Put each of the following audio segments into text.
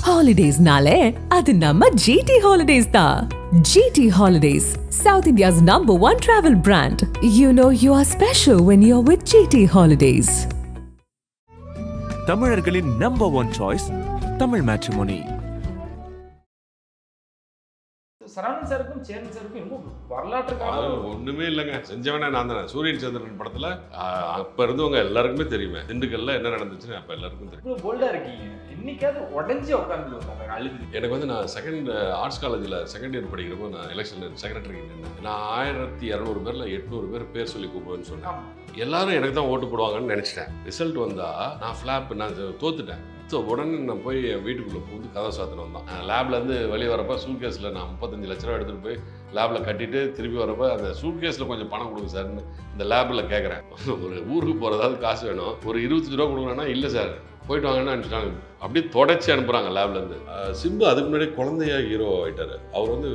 Holidays-nale, adu namma GT Holidays da. GT Holidays, South India's #1 travel brand. You know you are special when you're with GT Holidays. தமிழர்களின் #1 choice Tamil matrimony. Saravanan சாருக்கும் சேரன் சாருக்கும் இன்னும் வரலாற்று காலம் ஒண்ணுமே இல்லைங்க. செஞ்சவனே நான் தானே. சூரியன் சந்திரன் படத்துல அப்ப இருந்தவங்க எல்லாருக்குமே தெரியுமே திண்டுக்கல்ல என்ன நடந்துச்சுன்னு அப்ப எல்லாருக்கும் தெரியும். போல்டா இருக்கீங்க. இன்னைக்காவது உடஞ்சி உட்காந்து அழுது. எனக்கு வந்து நான் செகண்ட் ஆர்ட்ஸ் காலேஜில் செகண்ட் இயர் படிக்கிறப்போ நான் எலெக்ஷனில் செக்ரட்டரிக்கு நின்றேன். நான் 1200 பேரில் 800 பேர் சொல்லி கூப்பிடுவேன்னு சொன்னேன். எல்லாரும் எனக்கு தான் ஓட்டு போடுவாங்கன்னு நினச்சிட்டேன். ரிசல்ட் வந்தால் நான் ஃப்ளாப் நான் தோத்துட்டேன். ஸோ உடனே நான் போய் என் வீட்டுக்குள்ளே புகுந்து கதை சாத்தின வந்தான். லேப்லேருந்து வெளியே வரப்போ சூட்கேஸில் நான் 35 லட்ச ரூபா எடுத்துகிட்டு போய் லேபில் கட்டிட்டு திருப்பி வரப்போ அந்த சூட்கேஸில் கொஞ்சம் பணம் கொடுங்க சார்னு இந்த லேபில் கேட்குறேன். ஒரு ஊருக்கு போகிறதாவது காசு வேணும், ஒரு 25 ரூபா கொடுக்கணும்னா இல்லை சார் போயிட்டு வாங்கன்னு அனுப்பிச்சிட்டாங்க. அப்படியே தொடச்சி அனுப்புகிறாங்க லேப்லேருந்து. சிம்பு அதுக்கு முன்னாடியே குழந்தையா ஹீரோ ஆகிட்டார். அவர் வந்து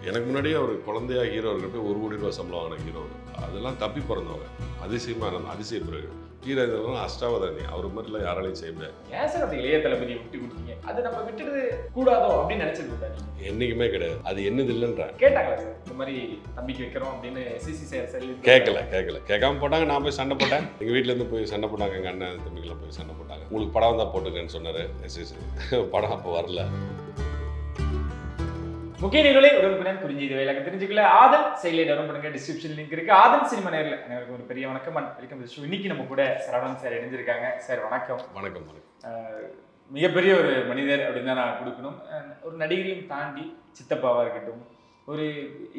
எனக்கு முன்னாடியே அவர் குழந்தையா ஹீரோ இருக்கிறப்ப 1 கோடி ரூபா சம்பளம் வாங்கின ஹீரோ. அதெல்லாம் தப்பி பிறந்தவங்க. அதிசயமாக அதிசய பிறகு ஹீரோலாம் அஷ்டாவதானி அவர் மாதிரிலாம் யாராலையும் செய்ய முடியாது. ஏன் சார் அப்படி இளைய தளபதியை விட்டு கொடுத்தீங்க? அது நம்ம விட்டுறது கூடாதோ அப்படின்னு நினைச்சிருக்கா? என்னைக்குமே கிடையாது. அது என்னது இல்லைன்ற கேட்டாங்களா சார் இந்த மாதிரி தம்பிக்கு வைக்கிறோம் அப்படின்னு சிசி சார் கேட்கல கேட்காம போட்டாங்க. நான் போய் சண்டை போட்டேன். எங்கள் வீட்டிலேருந்து போய் சண்டை போட்டாங்க. எங்கள் அண்ணன் தம்பிக்கெல்லாம் போய் சண்டை போட்டாங்க. உங்களுக்கு படம் தான் போட்டுக்கன்னு சொன்னார் எஸ்எஸ்சி. படம் அப்போ வரல. முக்கிய நிகழ்வுகளை உடனுக்குடன் குறிஞ்சி வேலைக்கு தெரிஞ்சுக்கல ஆதன் செயலியை டவுன்லோட் பண்ணுங்க. டிஸ்கிரிப்ஷன் லிங்க் இருக்கு. ஆதன் சினிமா நேரில் அனைவருக்கும் ஒரு பெரிய வணக்கம் அண்ட் வெல்கம் டு ஷோ. இன்னைக்கு நம்ம கூட சரவணன் சார் இணைஞ்சிருக்காங்க. சார் வணக்கம். வணக்கம். மிகப்பெரிய ஒரு மனிதர் அப்படின்னு தான் நான் கொடுக்கணும். ஒரு நடிகரையும் தாண்டி சித்தப்பாவாக இருக்கட்டும், ஒரு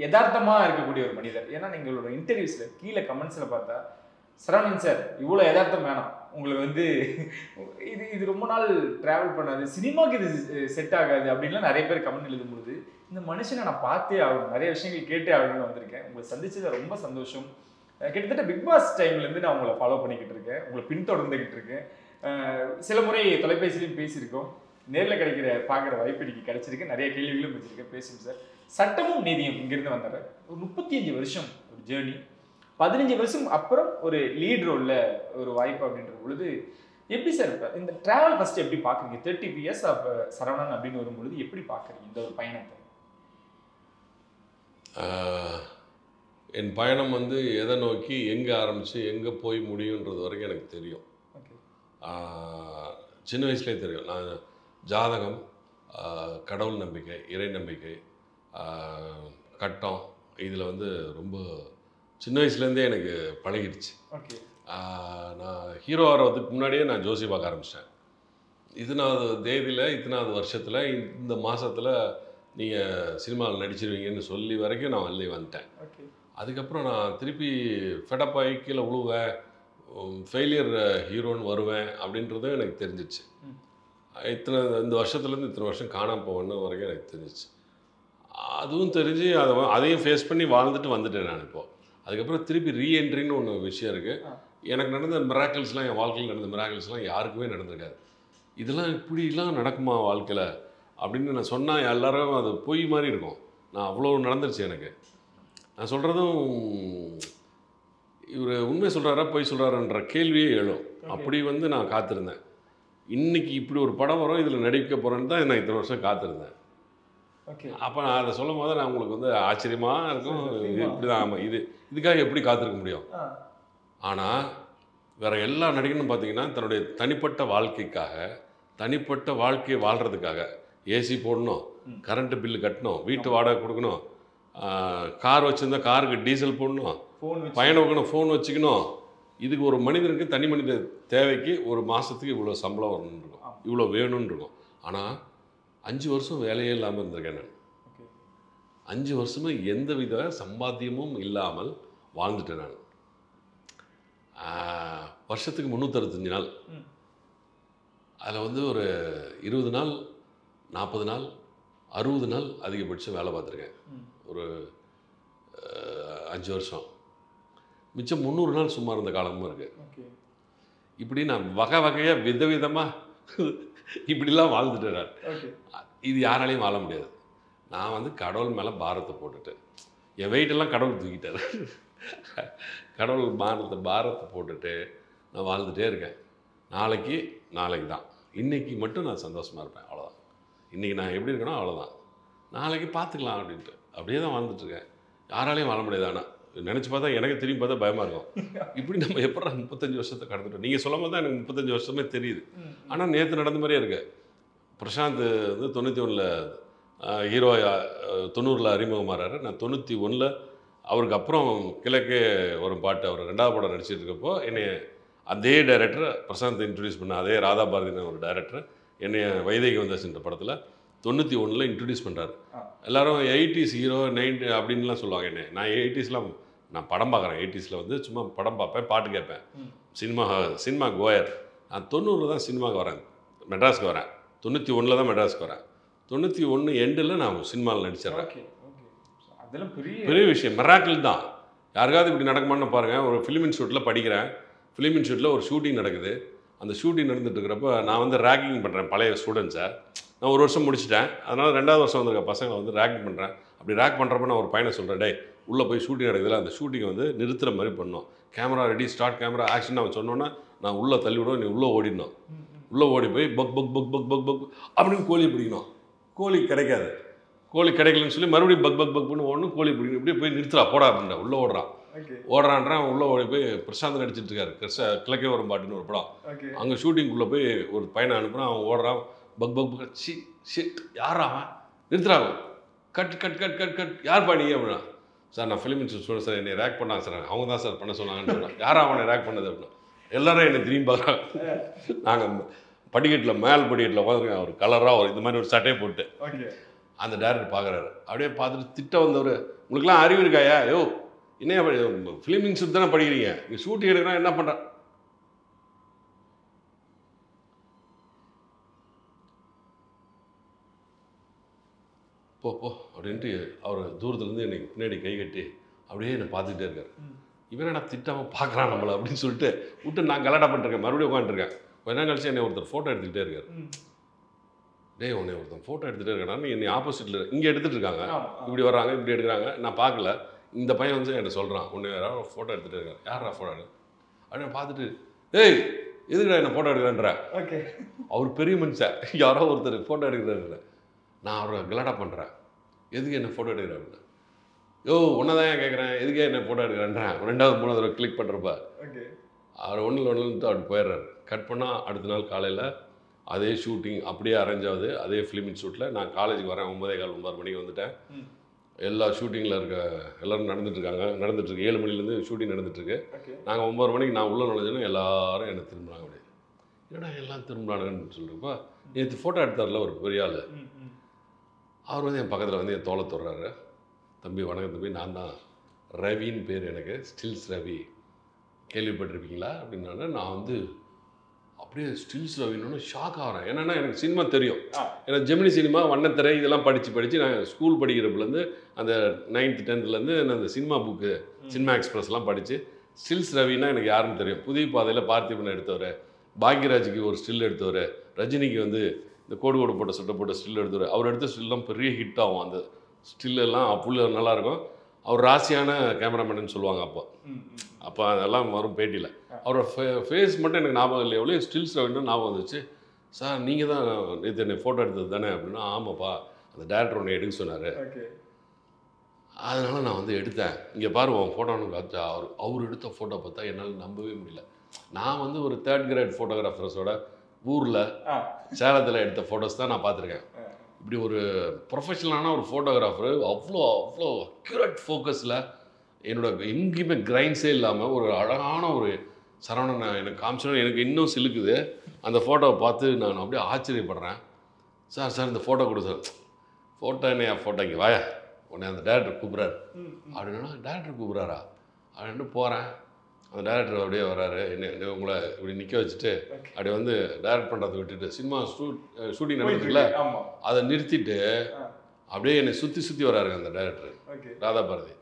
யதார்த்தமாக இருக்கக்கூடிய ஒரு மனிதர். ஏன்னா நீங்களோட இன்டர்வியூஸில் கீழே கமெண்ட்ஸில் பார்த்தா சரவணன் சார் இவ்வளோ யதார்த்தம் வேணாம், உங்களுக்கு வந்து இது ரொம்ப நாள் ட்ராவல் பண்ணாது, சினிமாவுக்கு இது செட் ஆகாது அப்படின்லாம் நிறைய பேர் கமெண்ட் எழுதும்போது இந்த மனுஷனை நான் பார்த்தே ஆகணும், நிறைய விஷயங்கள் கேட்டே ஆகணும்னு வந்திருக்கேன். உங்களை சந்திச்சது ரொம்ப சந்தோஷம். கிட்டத்தட்ட பிக் பாஸ் டைம்லேருந்து நான் உங்களை ஃபாலோ பண்ணிக்கிட்டு இருக்கேன், உங்களை பின்தொடர்ந்துக்கிட்டு இருக்கேன். சில முறை தொலைபேசியிலையும் பேசியிருக்கோம், நேரில் பார்க்குற வாய்ப்பு இன்னைக்கு கிடைச்சிருக்கு. நிறைய கேள்விகளும் வச்சுருக்கேன். பேசும் சார். சட்டமும் நீதியும் இங்கிருந்து வந்தார். ஒரு 35 வருஷம் ஒரு ஜேர்னி, 15 வருஷம் அப்புறம் ஒரு லீட் ரோலில் ஒரு வாய்ப்பு அப்படின்ற பொழுது எப்படி சார் இப்போ இந்த ட்ராவல் ஃபஸ்ட்டு எப்படி பார்க்குறீங்க? 30 years ஆஃப் சரவணன் அப்படின்னு வரும்பொழுது எப்படி பார்க்குறீங்க இந்த ஒரு பயணத்தை? என் பயணம் வந்து எதை நோக்கி எங்கே ஆரம்பித்து எங்கே போய் முடியுன்றது வரைக்கும் எனக்கு தெரியும். சின்ன வயசுலேயே தெரியும். நான் ஜாதகம், கடவுள் நம்பிக்கை, இறை நம்பிக்கை, கட்டம் இதில் வந்து ரொம்ப சின்ன வயசுலேருந்தே எனக்கு பழகிடுச்சு. நான் ஹீரோ ஆகிறதுக்கு முன்னாடியே நான் ஜோசி பார்க்க ஆரம்பித்தேன். இத்தனாவது தேதியில் இத்தனாவது வருஷத்தில் இந்த மாதத்தில் நீங்கள் சினிமாவில் நடிச்சிருவீங்கன்னு சொல்லி வரைக்கும் நான் வெளியே வந்துட்டேன். அதுக்கப்புறம் நான் திருப்பி ஃபெடப்பாகி கீழே விழுவேன், ஃபெயிலியர் ஹீரோன்னு வருவேன் அப்படின்றதும் எனக்கு தெரிஞ்சிச்சு. இந்த வருஷத்துலேருந்து இத்தனை வருஷம் காணாமல் போவேன்னு வரைக்கும் எனக்கு தெரிஞ்சிச்சு. அதுவும் தெரிஞ்சு அதையும் ஃபேஸ் பண்ணி வாழ்ந்துட்டு வந்துட்டேன் நான் இப்போது. அதுக்கப்புறம் திருப்பி ரீஎன்ட்ரின்னு ஒன்று விஷயம் இருக்குது. எனக்கு நடந்த மிராக்கிள்ஸ்லாம், என் வாழ்க்கையில் நடந்த மிராக்கிள்ஸ்லாம் யாருக்குமே நடந்திருக்காது. இதெல்லாம் இப்படிலாம் நடக்குமா வாழ்க்கையில் அப்படின்னு நான் சொன்னால் எல்லாரும் அது பொய் மாதிரி இருக்கும். நான் அவ்வளோ நடந்துருச்சு எனக்கு. நான் சொல்கிறதும் இவர் உண்மை சொல்கிறாரா பொய் சொல்கிறாருன்ற கேள்வியே எழும். அப்படி வந்து நான் காத்திருந்தேன். இன்றைக்கி இப்படி ஒரு படம் வரும், இதில் நடிக்க போகிறேன்னு தான் நான் இத்தனை வருஷம் காத்திருந்தேன். அப்போ நான் அதை சொல்லும் போது நான் உங்களுக்கு வந்து ஆச்சரியமாக இருக்கும். இது இப்படி தான். ஆமாம், இதுக்காக எப்படி காத்திருக்க முடியும்? ஆனால் வேறு எல்லா நடிகனும் பார்த்தீங்கன்னா தன்னுடைய தனிப்பட்ட வாழ்க்கைக்காக, தனிப்பட்ட வாழ்க்கையை வாழ்கிறதுக்காக ஏசி போடணும், கரண்ட்டு பில்லு கட்டணும், வீட்டு வாடகை கொடுக்கணும், கார் வச்சுருந்தா காருக்கு டீசல் போடணும், பயணம் வைக்கணும், ஃபோன் வச்சுக்கணும். இதுக்கு ஒரு மனிதனுக்கு தனி மனித தேவைக்கு ஒரு மாதத்துக்கு இவ்வளோ சம்பளம் வரணுன்னு இருக்கும், இவ்வளோ வேணும்னு இருக்கும். ஆனால் 5 வருஷம் வேலையே இல்லாமல் இருந்திருக்கேன் நான். 5 வருஷமும் எந்த வித சம்பாத்தியமும் இல்லாமல் வாழ்ந்துட்டேன் நான். வருஷத்துக்கு 365 நாள். அதில் வந்து ஒரு 20 நாள், 40 நாள், 60 நாள் அதிகபட்சம் வேலை பார்த்துருக்கேன் ஒரு 5 வருஷம். மிச்சம் 300 நாள் சும்மா இருந்த காலமும் இருக்குது. இப்படி நான் வகை வகையாக விதவிதமாக இப்படிலாம் வாழ்ந்துட்டேன் நான். இது யாராலையும் வாழ முடியாது. நான் வந்து கடவுள் மேலே பாரத்தை போட்டுட்டு, என் வெயிட்டெல்லாம் கடவுள் தூக்கிட்டார். கடவுள் பாரத்தை போட்டுட்டு நான் வாழ்ந்துகிட்டே இருக்கேன். நாளைக்கு தான், இன்றைக்கி மட்டும் நான் சந்தோஷமாக இருப்பேன், அவ்வளோதான். இன்றைக்கி நான் எப்படி இருக்கேனோ அவ்வளோதான், நாளைக்கு பார்த்துக்கலாம் அப்படின்ட்டு அப்படியே தான் வாழ்ந்துட்டுருக்கேன். யாராலையும் வாழ முடியாது. ஆனால் நினச்சி பார்த்தா எனக்கு திரும்பி பார்த்தா பயமாக இருக்கும். இப்படி நம்ம எப்படா 35 வருஷத்தை கடந்துட்டோம். நீங்கள் சொல்லும் போது தான் எனக்கு 35 வருஷமே தெரியுது. ஆனால் நேற்று நடந்த மாதிரியே இருக்கு. பிரசாந்த் வந்து 91ல் ஹீரோ, 90ல் அறிமுகமாகறாரு. நான் 91ல் அவருக்கு அப்புறம் கிழக்கே ஒரு பாட்டு அவர் 2வது படம் நடிச்சிட்டு இருக்கப்போ என்னை அதே டைரக்டர் பிரசாந்த் இன்ட்ரடியூஸ் பண்ண அதே ராதா பாரதின ஒரு டைரக்டர் என்னை வைதேகி வந்தாச்சுன்ற படத்தில் 91ல் இன்ட்ரடியூஸ் பண்ணுறாரு. எல்லோரும் 80s ஹீரோ 90 அப்படின்லாம் சொல்லுவாங்க. என்ன நான் 80ஸ்லாம் நான் படம் பார்க்குறேன். 80ஸில் வந்து சும்மா படம் பார்ப்பேன், பாட்டு கேட்பேன், சினிமா கோயர். நான் 90ல் தான் சினிமாவுக்கு வரேன், மெட்ராஸ்க்கு வரேன். 91ல் தான் மெட்ராஸ்க்கு வரேன். 91 எண்டில் நான் சினிமாவில் நடிச்சிடுறேன். அதெல்லாம் பெரிய விஷயம், மிராக்கிள் தான். யாருக்காவது இப்படி நடக்குமான்னு பாருங்கள். ஒரு ஃபிலிம் இன்ஸ்டியூட்டில் படிக்கிறேன். ஃபிலிம் இன்ஸ்டியூட்டில் ஒரு ஷூட்டிங் நடக்குது. அந்த ஷூட்டிங் நடந்துட்டு இருக்கிறப்ப நான் வந்து ரேக்கிங் பண்ணுறேன் பழைய ஸ்டூடெண்ட்ஸை. நான் ஒரு வருஷம் முடிச்சிட்டேன். அதனால் 2வது வருஷம் வந்திருக்க பசங்களை வந்து ரேக்கிங் பண்ணுறேன். அப்படி ரேக் பண்ணுறப்ப நான் ஒரு பையனை சொல்கிறேன், டே உள்ளே போய் ஷூட்டிங் நடக்குதுல, அந்த ஷூட்டிங்கை வந்து நிறுத்துகிற மாதிரி பண்ணணும். Camera ready, start camera action அவன் சொன்னோன்னா நான் உள்ளே தள்ளி விடுவோம், நீ உள்ளே ஓடிடணும். உள்ளே ஓடி போய் buck buck buck buck buck buck அப்படின்னு கோழி பிடிக்கணும். கோழி கிடைக்காது. கோழி கிடைக்கலன்னு சொல்லி மறுபடியும் பக் பக் பக் பண்ணி ஓடணும். கோழி பிடிக்கணும். இப்படியே போய் நிறுத்துறா போடா அப்படின்னா உள்ளே ஓடுறான்றான். உள்ளே ஓடி போய் பிரசாந்த் நடிச்சிட்டு இருக்காரு. கிழக்கே வரும் பாட்டுன்னு ஒரு படம். அங்கே ஷூட்டிங்குள்ளே போய் ஒரு பையனை அனுப்புகிறான். அவன் ஓடுறான். பக் பக் பக் ஷிட் யாரா அவன், நிறுத்துறாங்க. Cut cut cut cut cut யார் பாடி அப்படின்னா, சார் நான் ஃபிலிம் இன்ஸ்டியூட் சொல்லுங்கள் சார், என்னை ரேக் பண்ணாங்க சார், அவங்க தான் சார் பண்ண சொன்னாங்கன்னு சொன்னாங்க. யாரா அவனை ரேக் பண்ணது அப்படின்னா, எல்லாரும் என்னை திரும்பி பார்க்குறாங்க. நாங்கள் படிக்கட்டில் மேல் படிக்கட்டில் உட்காந்துருக்கேன். ஒரு கலராக ஒரு இந்த மாதிரி ஒரு சட்டையை போட்டு அந்த டேரக்டர் பார்க்குறாரு. அப்படியே பார்த்துட்டு திட்ட வந்தவர், உங்களுக்குலாம் அறிவு இருக்காயா, யோ என்ன ஃபிலிம் இன்ஸ்டியூட் தானே படிக்கிறீங்க, நீங்கள் ஷூட்டிங் எடுக்கிறா என்ன பண்ணுறேன், போ போ அப்படின்ட்டு அவர் தூரத்துலேருந்து எனக்கு பின்னாடி கை கட்டி அப்படியே என்னை பார்த்துக்கிட்டே இருக்காரு. இவன் நான் திட்டாமல் பார்க்குறான் நம்மளை அப்படின்னு சொல்லிட்டு விட்டு நான் கலாட்டா பண்ணிருக்கேன். மறுபடியும் உட்காந்துருக்கேன். கொஞ்ச நேரம் கழிச்சு என்னை ஒருத்தர் ஃபோட்டோ எடுத்துக்கிட்டே இருக்காரு. டே உன்னை ஒருத்தர் ஃபோட்டோ எடுத்துகிட்டே இருக்கானா, என்னை ஆப்போசிட்டில் இங்கே எடுத்துகிட்டு இருக்காங்க, இப்படி வர்றாங்க, இப்படி எடுக்கிறாங்க, நான் பார்க்கல. இந்த பையன் வந்து என்கிட்ட சொல்கிறான், உன்னை யாராவது ஃபோட்டோ எடுத்துகிட்டே இருக்காரு. யாரா ஃபோட்டோ எடு அப்படின்னு பார்த்துட்டு, ஏய் எதுக்குடா என்ன ஃபோட்டோ எடுக்கிறேன்ற. அவர் பெரிய மனுஷன், யாரோ ஒருத்தர் ஃபோட்டோ எடுக்கிறாரு. நான் அவரை கலாட்டா பண்ணுறேன், எதுக்கு என்ன ஃபோட்டோ எடுக்கிறேன் அப்படின்னா, யோ ஒன்றை தான் ஏன் கேட்குறேன், எதுக்கே என்ன ஃபோட்டோ எடுக்கிறேன்றேன். 2வது 3வது தடவை கிளிக் பண்ணுறப்ப அவர் ஒன்றுட்டு அப்படி போயிடுறாரு. கட் பண்ணால் அடுத்த நாள் காலையில் அதே ஷூட்டிங் அப்படியே அரேஞ்ச் ஆகுது. அதே ஃபிலிம் இன்ஸ்டியூட்டில் நான் காலேஜுக்கு வரேன். 9:15 மணிக்கு வந்துட்டேன். எல்லா ஷூட்டிங்கில் இருக்க எல்லோரும் நடந்துட்டுருக்காங்க. நடந்துட்டுருக்கு 7 மணிலேருந்து ஷூட்டிங் நடந்துட்டுருக்கு. நாங்கள் 9 மணிக்கு நான் உள்ளே நுழைஞ்சோன்னா எல்லாரும் என்னை திரும்புகிறாங்க. அப்படியே ஏன்னா எல்லாம் திரும்புகிறானுங்கன்னு சொல்கிறப்ப, நேற்று ஃபோட்டோ எடுத்தார்ல ஒரு பெரிய ஆள், அவர் வந்து என் பக்கத்தில் வந்து என் தோலை தொடுறாரு. தம்பி வணக்கம் தம்பி, நான் தான் ரவின்னு பேர், எனக்கு ஸ்டில்ஸ் ரவி, கேள்விப்பட்டிருப்பீங்களா அப்படின்னா. நான் வந்து அப்படியே ஸ்டில்ஸ் ரவின்னு ஷாக் ஆகிறேன். என்னென்னா எனக்கு சினிமா தெரியும். ஏன்னா ஜெமினி சினிமா, வண்ணத்திரை இதெல்லாம் படித்து நான் ஸ்கூல் படிக்கிறப்பலேருந்து அந்த 9th 10thலேருந்து அந்த சினிமா புக்கு, சினிமா எக்ஸ்பிரஸ்லாம் படித்து ஸ்டில்ஸ் ரவின்னா எனக்கு யாருன்னு தெரியும். புதிய பாதையில் பார்த்திபனை எடுத்தவர், பாக்யராஜுக்கு ஒரு ஸ்டில் எடுத்தவர், ரஜினிக்கு வந்து இந்த கோடு கோடு போட்ட சுட்ட போட்ட ஸ்டில் எடுத்தவர். அவர் எடுத்த ஸ்டில்லாம் பெரிய ஹிட் ஆகும். அந்த ஸ்டில்லாம் அப்புள்ள நல்லாயிருக்கும். அவர் ராசியான கேமராமேன்னு சொல்லுவாங்க. அப்போ அதெல்லாம் வரும் பேட்டியில். அவரோட ஃபேஸ் மட்டும் எனக்கு ஞாபகம் இல்லை, எவ்வளோ ஸ்டில்ஸ் வேணும் ஞாபகம் வந்துச்சு. சார் நீங்கள் தான் நேற்று என்னை ஃபோட்டோ எடுத்தது தானே அப்படின்னா, ஆமாப்பா அந்த டேரக்டர் ஒன்று எடுக்க சொன்னார், அதனால நான் வந்து எடுத்தேன். இங்கே பாருவோம் ஃபோட்டோன்னு காத்தா அவர் எடுத்த ஃபோட்டோ பார்த்தா என்னால் நம்பவே முடியல. நான் வந்து ஒரு 3rd கிரேட் ஃபோட்டோகிராஃபர்ஸோட ஊரில் சேலத்தில் எடுத்த ஃபோட்டோஸ் தான் நான் பார்த்துருக்கேன். இப்படி ஒரு ப்ரொஃபஷனலான ஒரு ஃபோட்டோகிராஃபர் அவ்வளோ அக்யூரேட் ஃபோக்கஸில் என்னோட எங்கேயுமே கிரைன்ஸே இல்லாமல் ஒரு அழகான ஒரு சரவணன் எனக்கு காமிச்சோன்னு எனக்கு இன்னும் சிலுக்குது. அந்த ஃபோட்டோவை பார்த்து நான் அப்படியே ஆச்சரியப்படுறேன். சார் இந்த ஃபோட்டோ கொடு சார். ஃபோட்டோ என்னையா ஃபோட்டோ இங்கே வாயா, உடனே அந்த டேரக்டர் கூப்பிட்றாரு அப்படின்னா, டேரக்டர் கூப்பிட்றாரா அப்படின்னு போகிறேன். அந்த டேரக்டர் அப்படியே வர்றாரு. என்ன உங்களை இப்படி நிற்க வச்சுட்டு அப்படி வந்து டேரக்ட் பண்ணுறதை விட்டுட்டு சினிமா ஷூட்டிங் நடந்துட்டுல அதை நிறுத்திட்டு அப்படியே என்னை சுற்றி வர்றாருங்க அந்த டேரக்டர் ராதா பாரதி.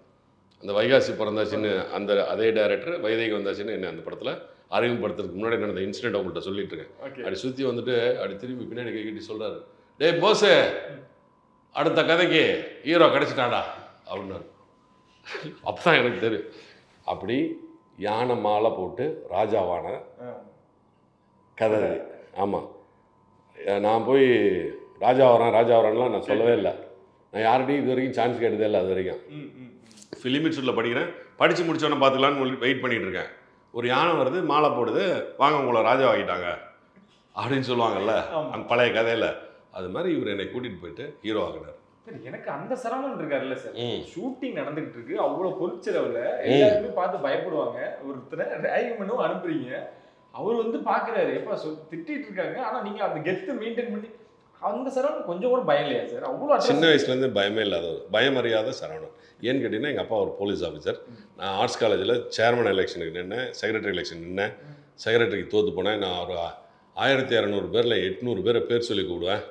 அந்த வைகாசி பிறந்தாச்சின்னு அந்த அதே டேரக்டர் வைதேகி வந்தாச்சின்னு என்ன அந்த படத்தில் அறிமுகப்படுத்துறதுக்கு முன்னாடி நடந்த இன்சிடென்ட் அவங்கள்ட்ட சொல்லிட்டு இருக்கேன். அப்படி சுற்றி வந்துட்டு அப்படி திரும்பி பின்னாடி கைக்கிட்டி சொல்கிறாரு, டே போஸு அடுத்த கதைக்கு ஹீரோ கிடச்சிட்டாடா அப்படின்னாரு. அப்போ தான் எனக்கு தெரியும் அப்படி யானை மாலை போட்டு ராஜாவான கதை. ஆமாம், நான் போய் ராஜா வரான்லாம் நான் சொல்லவே இல்லை. நான் யார்கிட்டையும் இது வரைக்கும் சான்ஸ் கேட்டதே இல்லை. அது வரைக்கும் ஃபிலிம் இன்ஸ்டியூட்டில் படிக்கிறேன். படித்து முடிச்சோன்னே பார்த்துக்கலான்னு வெயிட் பண்ணிகிட்டு இருக்கேன். ஒரு யானை வருது, மாலை போடுது, வாங்க உங்களை ராஜா ஆகிட்டாங்க அப்படின்னு சொல்லுவாங்கல்ல அந்த பழைய கதையில். அது மாதிரி இவர் என்னை கூட்டிகிட்டு போயிட்டு ஹீரோ ஆகினார். எனக்கு அந்த சரவணன் இருக்காருல்ல சார், ஷூட்டிங் நடந்துகிட்டு இருக்கு, அவ்வளோ பொருட்செலவில் எல்லாருமே பார்த்து பயப்படுவாங்க. ஒருத்தரை ரேகிங் பண்ணும் அனுப்புறீங்க, அவர் வந்து பார்க்குறாரு, எப்போ திட்டிட்டு இருக்காங்க, ஆனால் நீங்கள் அந்த கெத்து மெயின்டைன் பண்ணி அந்த சரவணன் கொஞ்சம் கூட பயம் இல்லையா சார்? அவ்வளோ சின்ன வயசுலேருந்து பயமே இல்லாதவர், பயம் அறியாத சரவணன். ஏன்னு கேட்டிங்கன்னா எங்கள் அப்பா ஒரு போலீஸ் ஆஃபீஸர். நான் ஆர்ட்ஸ் காலேஜில் சேர்மன் எலெக்ஷனுக்கு நின்னேன், செக்ரட்டரி எலெக்ஷன் நின்னேன். செக்ரட்டரிக்கு தோற்று போனேன். நான் ஒரு 1200 பேரில் 800 பேரை பேர் சொல்லி கூப்பிடுவேன்.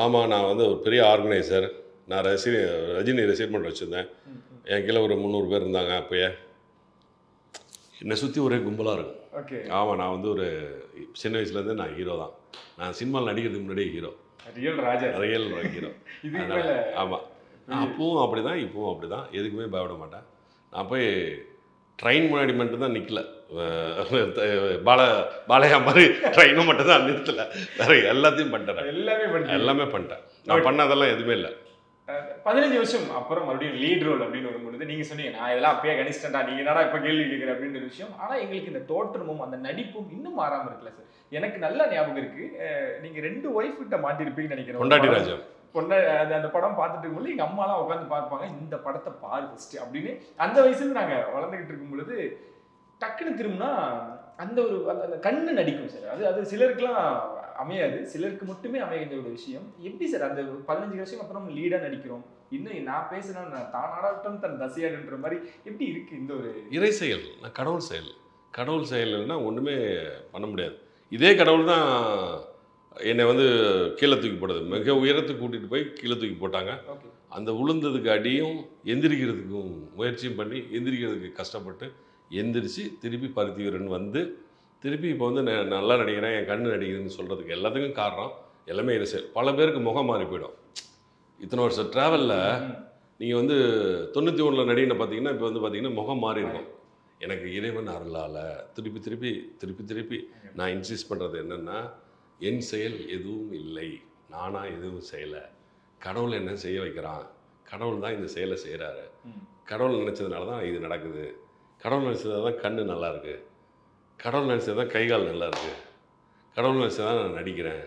ஆமாம், நான் வந்து ஒரு பெரிய ஆர்கனைசர். நான் ரஜினி ரெசிப்மெண்ட் வச்சுருந்தேன். என் கீழே ஒரு 300 பேர் இருந்தாங்க. அப்போயே என்னை சுற்றி ஒரே கும்பலாக இருக்கும். ஆமாம், நான் வந்து ஒரு சின்ன வயசுலேருந்து நான் ஹீரோ தான். நான் சினிமாவில் நடிக்கிறதுக்கு முன்னாடியே ஹீரோ, ரியல் ஹீரோ. ஆமாம், அப்பவும் அப்படி தான், இப்பவும் அப்படி தான். எதுக்குமே பயப்பட மாட்டேன். நான் போய் ட்ரெயின் முன்னாடி மட்டும்தான் நிற்கல, பாலையா மாதிரி ட்ரெயினும் மட்டும் தான் நிறுத்தலை. வேறு எல்லாத்தையும் பண்ணிட்டேன், எல்லாமே பண்ணிட்டேன். நான் பண்ணதெல்லாம் எதுவுமே இல்லை. 15 வருஷம் அப்புறம் மறுபடியும் லீட் ரோல் அப்படின்னு வரும்பொழுது நீங்கள் சொன்னீங்க, நான் இதெல்லாம் அப்பயே கணிச்சிட்டேன்டா, நீங்கள் என்னடா இப்போ கேள்வி கேட்குற அப்படின்ற விஷயம். ஆனால் எங்களுக்கு இந்த தோற்றமும் அந்த நடிப்பும் இன்னும் மாறாமல் இருக்குல்ல சார். எனக்கு நல்ல ஞாபகம் இருக்குது, நீங்கள் 2 ஒய்ஃப் கிட்ட மாட்டிருப்பீங்கன்னு நினைக்கிறேன். பொண்டாட்டி ராஜா அந்த படம் பார்த்துட்டு இருக்கும்போது எங்கள் அம்மாலாம் உட்காந்து பார்ப்பாங்க, இந்த படத்தை பாரு ஃபஸ்ட்டு அப்படின்னு. அந்த வயசுல நாங்கள் வளர்ந்துக்கிட்டு இருக்கும் பொழுது டக்குன்னு திரும்பினா அந்த ஒரு அந்த கண்ணு நடிக்கும் சார். அது சிலருக்குலாம் அமையாது, சிலருக்கு மட்டுமே அமைகின்ற ஒரு விஷயம். எப்படி சார் அந்த 15 வருஷம் அப்புறம் லீடாக நடிக்கிறோம், இன்னும் நான் பேசுனா தானாடாட்டம் தன் தசையாடுன்ற மாதிரி எப்படி இருக்குது இந்த ஒரு இறை செயல்? நான் கடவுள் செயல், கடவுள் செயல் இல்லைன்னா ஒன்றுமே பண்ண முடியாது. இதே கடவுள் தான் என்னை வந்து கீழே தூக்கி போடுது, மிக உயரத்துக்கு கூட்டிகிட்டு போய் கீழே தூக்கி போட்டாங்க. அந்த விழுந்ததுக்கு அடியும் எந்திரிக்கிறதுக்கும் முயற்சியும் பண்ணி எந்திரிக்கிறதுக்கு கஷ்டப்பட்டு எந்திரிச்சு திருப்பி பருத்தி வீரன் வந்து திருப்பி இப்போ வந்து நல்லா நடிக்கிறேன், என் கண்ணு நடிக்கிறதுன்னு சொல்கிறதுக்கு எல்லாத்துக்கும் காரணம் எல்லாமே இறை செயல். பல பேருக்கு முகம் மாறி போயிடும். இத்தனை வருஷம் ட்ராவலில் நீங்கள் வந்து 91 நடிகனை பார்த்தீங்கன்னா இப்போ வந்து பார்த்தீங்கன்னா முகம் மாறி இருக்கும். எனக்கு இறைவன் அருளால் திருப்பி திருப்பி திருப்பி திருப்பி நான் இன்சிஸ்ட் பண்ணுறது என்னென்னா, என் செயல் எதுவும் இல்லை, நானாக எதுவும் செய்யலை, கடவுள் என்ன செய்ய வைக்கிறான், கடவுள் தான் இந்த செயலை செய்கிறாரு, கடவுள் நினச்சதுனால தான் இது நடக்குது, கடவுள் நினச்சது தான் கண்ணு நல்லா இருக்குது, கடவுள் நினச்சது தான் கைகால் நல்லா இருக்குது, கடவுள் நினச்சது தான் நான் நடிக்கிறேன்,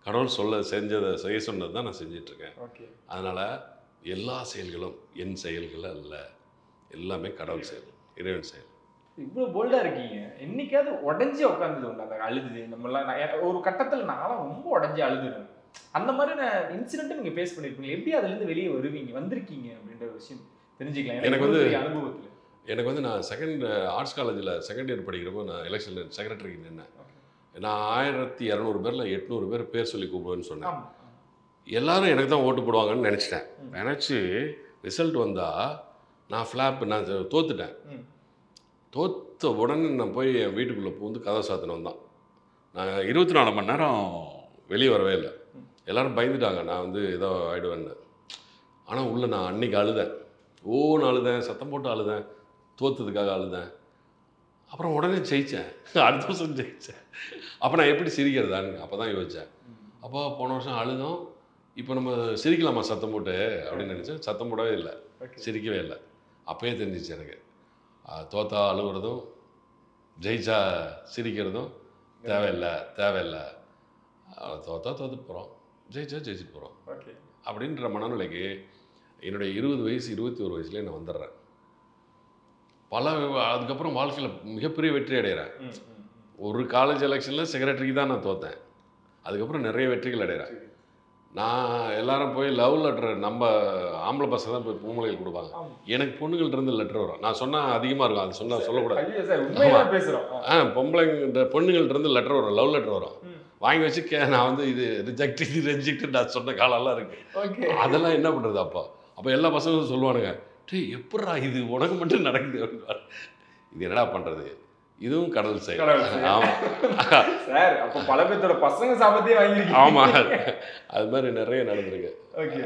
கடவுள் செய்ய சொன்னது தான் நான் செஞ்சிட்ருக்கேன். அதனால் எல்லா செயல்களும் என் செயல்கள் அல்ல, எல்லாமே கடவுள் செயல், இறைவன் செயல். இவ்வளோ போல்டாக இருக்கீங்க. என்னைக்காவது உடஞ்சி உட்காந்துது உண்டு அந்த அழுது? நம்மளாம் ஒரு கட்டத்தில் நானும் ரொம்ப உடஞ்சி அழுதுறேன். அந்த மாதிரி நான் இன்சிடென்ட்டை நீங்கள் ஃபேஸ் பண்ணியிருப்பீங்க. எப்படி அதுலேருந்து வெளியே வந்திருக்கீங்க அப்படின்ற விஷயம் தெரிஞ்சுக்கலாம் எனக்கு வந்து அனுபவத்தில். எனக்கு வந்து நான் ஆர்ட்ஸ் காலேஜில் செகண்ட் இயர் படிக்கிறப்போ நான் எலெக்ஷனில் செக்ரட்டரிக்கு நின்னேன். நான் 1200 பேரில் 800 பேர் சொல்லி கூப்பிடுவேன்னு சொன்னேன். எல்லாரும் எனக்கு தான் ஓட்டு போடுவாங்கன்னு நினச்சிட்டேன். நினச்சி ரிசல்ட் வந்தால் நான் தோத்துட்டேன். தோற்ற உடனே நான் போய் என் வீட்டுக்குள்ளே பூந்து கதை சாத்தினவன் தான். நான் 24 மணி நேரம் வெளியே வரவே இல்லை. எல்லோரும் பயந்துட்டாங்க நான் வந்து ஏதோ ஆகிடுவேன்னு. ஆனால் உள்ளே நான் அன்றைக்கி அழுதேன், அழுதேன், சத்தம் போட்டு அழுதேன், தோற்றதுக்காக அழுதேன். அப்புறம் உடனே ஜெயித்தேன், அடுத்த வருஷம் ஜெயித்தேன். அப்போ நான் எப்படி சிரிக்கிறதான்னு அப்போ தான் யோசித்தேன். அப்போ போன வருஷம் அழுதோம், இப்போ நம்ம சிரிக்கலாமா சத்தம் போட்டு அப்படின்னு நினச்சேன். சத்தம் போடவே இல்லை, சிரிக்கவே இல்லை. அப்போயே தெரிஞ்சிச்சு எனக்கு தோத்தா அழுகுறதும் ஜெயிச்சா சிரிக்கிறதும் தேவையில்லை. தோத்தா தோற்று போகிறோம், ஜெயிச்சா ஜெயிச்சுட்டு போகிறோம் அப்படின்ற மனநிலைக்கு என்னுடைய 20 வயசு 21 வயசுலேயே நான் வந்துடுறேன். அதுக்கப்புறம் வாழ்க்கையில் மிகப்பெரிய வெற்றி அடைகிறேன். ஒரு காலேஜ் எலெக்ஷனில் செக்ரட்டரிக்கு தான் நான் தோற்றேன். அதுக்கப்புறம் நிறைய வெற்றிகள் அடைகிறேன். நான் எல்லாரும் போய் லவ் லெட்டர், நம்ம ஆம்பளை பசங்க தான் போய் பொம்பளைகள் கொடுப்பாங்க, எனக்கு பொண்ணுங்கள்ட்ட லெட்டர் வரும். நான் சொன்னால் அதிகமாக இருக்கும், அது சொன்னால் சொல்லக்கூடாது. பொண்ணுங்கள்ட்ட லெட்டர் வரும், லவ் லெட்டர் வரும். வாங்கி வச்சு நான் வந்து இது ரெஜெக்ட் நான் சொன்ன காலம்லாம் இருக்குது. அதெல்லாம் என்ன பண்ணுறது? அப்போ எல்லா பசங்களும் சொல்லுவானுங்க, எப்படா இது உனக்கு மட்டும் நடக்குது அப்படின்னு. இது என்னடா பண்ணுறது? இதுவும் கடவுள் செயல். ஆமாம் சார், அப்போ பல பேர்த்தோட பசங்க சாபத்தையே வாங்கிருக்கு. ஆமாம், அது மாதிரி நிறைய நடந்திருக்கு.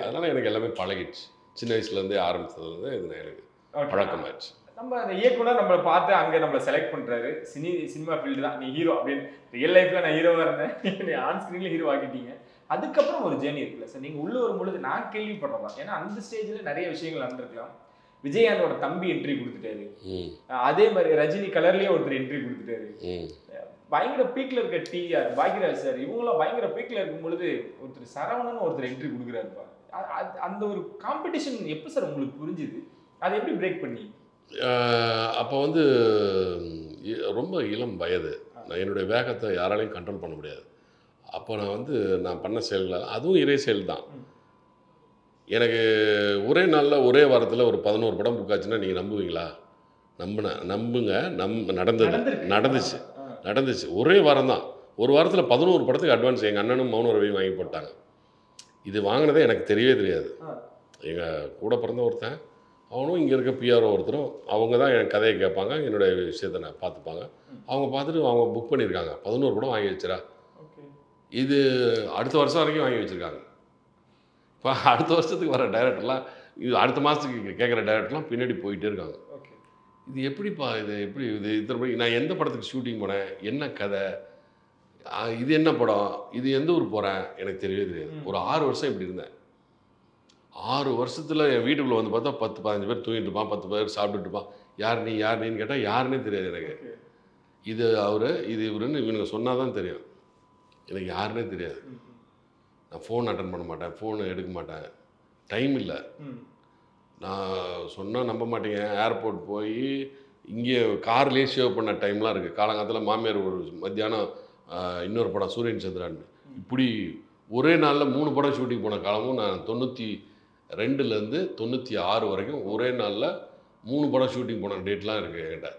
அதனால் எனக்கு எல்லாமே பழகிடுச்சு. சின்ன வயசுலேருந்தே ஆரம்பித்ததுலேருந்து இது எனக்கு பழக்கமாயிடுச்சு. நம்ம அந்த இயக்குனர் நம்மளை பார்த்து அங்கே நம்மளை செலக்ட் பண்ணுறாரு. சினிமா ஃபீல்டு தான், நீ ஹீரோ அப்படின்னு. ரியல் லைஃப்பில் நான் ஹீரோவாக இருந்தேன், நீ ஆன் ஸ்க்ரீனில் ஹீரோ ஆக்கிட்டீங்க. அதுக்கப்புறம் ஒரு ஜேர்னி இருக்குல்ல சார், நீங்க உள்ள வரும்பொழுது நான் கேள்விப்படுறதா, ஏன்னா அந்த ஸ்டேஜ்ல நிறைய விஷயங்கள் நடந்திருக்கலாம். விஜயகாந்தோட தம்பி என்ட்ரி கொடுத்துட்டாரு, அதே மாதிரி ரஜினி கலர்லயே ஒருத்தர் என்ட்ரி கொடுத்துட்டாரு, பயங்கர பீக்ல இருக்க டிஆர் பாக்யராஜ் சார் இவங்களாம் பயங்கர பீக்ல இருக்கும் பொழுது ஒருத்தர் சரவணன் ஒருத்தர் என்ட்ரி கொடுக்குறாருப்பா. அந்த ஒரு காம்படிஷன் எப்போ சார் உங்களுக்கு புரிஞ்சுது, அதை எப்படி பிரேக் பண்ணி? அப்போ வந்து ரொம்ப இளம் வயது, நான் என்னுடைய வேகத்தை யாராலையும் கண்ட்ரோல் பண்ண முடியாது. அப்போ நான் பண்ண செயல்கள் அதுவும் இறை செயல் தான். எனக்கு ஒரே நாளில் ஒரே வாரத்தில் ஒரு 11 படம் புக் ஆச்சுன்னா நீங்கள் நம்புவீங்களா? நம்புங்க. நடந்துச்சு ஒரே வாரம் தான். ஒரு வாரத்தில் 11 படத்துக்கு அட்வான்ஸ் எங்கள் அண்ணனும் மௌன ரவியும் வாங்கி போட்டாங்க. இது வாங்கினதே எனக்கு தெரியவே தெரியாது. எங்கள் கூட பிறந்த ஒருத்தன், அவனும் இங்கே இருக்க பிஆர்ஓ ஒருத்தரும், அவங்க தான் என் கதையை கேட்பாங்க, என்னுடைய விஷயத்தை நான் பார்த்துப்பாங்க. அவங்க பார்த்துட்டு அவங்க புக் பண்ணியிருக்காங்க, 11 படம் வாங்கி வச்சுரா. இது அடுத்த வருஷம் வரைக்கும் வாங்கி வச்சுருக்காங்க. இப்போ அடுத்த வருஷத்துக்கு வர டைரக்டர்லாம், இது அடுத்த மாதத்துக்கு கேட்குற டைரக்டர்லாம் பின்னாடி போயிட்டே இருக்காங்க. இது எப்படிப்பா, இது எப்படி, இது இத்தனை நான் எந்த படத்துக்கு ஷூட்டிங் போனேன், என்ன கதை, இது என்ன படம், இது எந்த ஊர் போகிறேன், எனக்கு தெரியவே தெரியாது. ஒரு 6 வருஷம் இப்படி இருந்தேன். 6 வருஷத்தில் என் வீட்டுக்குள்ளே வந்து பார்த்தா 10-15 பேர் தூங்கிட்டு இருப்பான், 10 பேர் சாப்பிட்டுட்டு இருப்பான். யார் நீன்னு கேட்டால் யாருன்னே தெரியாது எனக்கு. இது அவர், இது இவருன்னு இவனுங்க சொன்னால் தான் தெரியும். எனக்கு யாருன்னே தெரியாது. நான் ஃபோன் அட்டன் பண்ண மாட்டேன், ஃபோனு எடுக்க மாட்டேன், டைம் இல்லை. நான் சொன்னால் நம்ப மாட்டேங்க, ஏர்போர்ட் போய் இங்கே கார்லேயே சேவ் பண்ண டைம்லாம் இருக்குது. காலங்காலத்தில் மாமியார் ஒரு மத்தியானம் இன்னொரு படம் சூரியன் சந்திரான், இப்படி ஒரே நாளில் 3 படம் ஷூட்டிங் போன காலமும் நான் 92லேருந்து 96 வரைக்கும் ஒரே நாளில் 3 படம் ஷூட்டிங் போன டேட்லாம் இருக்குது என்கிட்ட.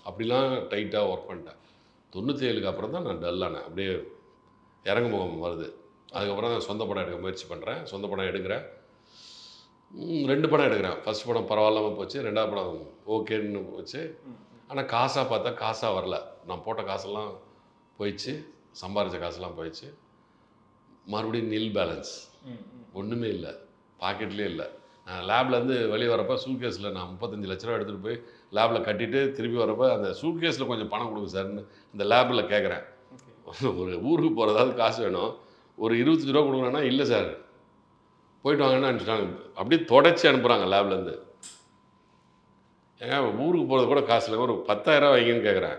அப்படிலாம் டைட்டாக ஒர்க் பண்ணிட்டேன். 97க்கு அப்புறம் தான் நான் டல்லானேன். அப்படியே இறங்கு முகம் வருது. அதுக்கப்புறம் தான் சொந்த படம் எடுக்க முயற்சி பண்ணுறேன். சொந்த படம் எடுக்கிறேன், 2 படம் எடுக்கிறேன். ஃபர்ஸ்ட் படம் பரவாயில்லாமல் போச்சு, 2ஆவது படம் ஓகேன்னு போச்சு. ஆனால் காசாக பார்த்தா காசாக வரல. நான் போட்ட காசெல்லாம் போயிடுச்சு, சம்பாரித்த காசெல்லாம் போயிடுச்சு. மறுபடியும் நில் பேலன்ஸ், ஒன்றுமே இல்லை, பாக்கெட்லேயே இல்லை. நான் லேப்லேருந்து வெளியே வரப்போ சூட்கேஸில் நான் 35 லட்ச ரூபா எடுத்துகிட்டு போய் லேபில் கட்டிட்டு திருப்பி வரப்போ அந்த சூட்கேஸில் கொஞ்சம் பணம் கொடுங்க சார்ன்னு அந்த லேபில் கேட்குறேன். ஒரு ஊருக்கு போகிறதாவது காசு வேணும், ஒரு 25 ரூபா கொடுக்குறேன்னா இல்லை சார் போயிட்டு வாங்கன்னு அனுப்பிச்சிட்டாங்க. அப்படியே தொடச்சி அனுப்புகிறாங்க லேப்லேருந்து. ஏங்க ஊருக்கு போகிறது கூட காசு இல்லை, ஒரு 10,000 ரூபா வைங்கன்னு கேட்குறேன்.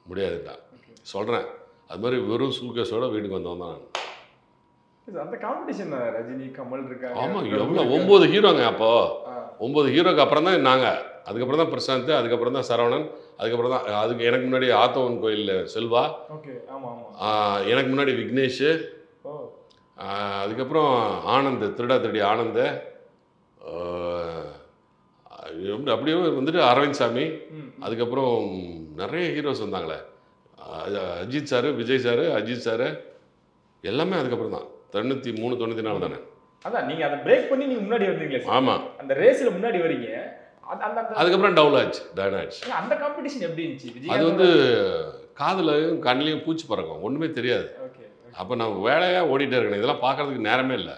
முடியாதுதான் சொல்கிறேன். அது மாதிரி வெறும் சூட்கேஸோட வீட்டுக்கு வந்தவன் தான் நான். அந்த காம்படிஷன் ரஜினி கமல் இருக்காங்க. ஆமாம், எவ்வளோ 9 ஹீரோங்க. அப்போது 9 ஹீரோக்கு அப்புறம் தான் நாங்கள், அதுக்கப்புறம் தான் பிரசாந்த், அதுக்கப்புறம் தான் சரவணன், அதுக்கப்புறம் தான் அதுக்கு எனக்கு முன்னாடி ஆத்தவன் கோயில் செல்வா, எனக்கு முன்னாடி விக்னேஷ், அதுக்கப்புறம் ஆனந்த், திருடா திருடி ஆனந்த், அப்படியே வந்துட்டு அரவிந்த் சாமி, அதுக்கப்புறம் நிறைய ஹீரோஸ் வந்தாங்களே, Ajith sir, Vijay sir, Ajith sir, எல்லாமே அதுக்கப்புறம் தான். 93 94 தானே. அதான் நீங்க அதை பிரேக் பண்ணி நீங்க முன்னாடி வந்தீங்களே. ஆமா, அந்த ரேஸ்ல முன்னாடி வரீங்க. அதுக்கப்புறம் டவுன் ஆச்சு. அந்த காம்படிஷன் எப்படி இருந்துச்சு? அது வந்து காதுலயும் கண்ணிலையும் பூச்சி பறக்கும், ஒண்ணுமே தெரியாது. அப்போ நான் வேலையா ஓடிட்டே இருக்கேன், இதெல்லாம் பார்க்கறதுக்கு நேரமே இல்லை.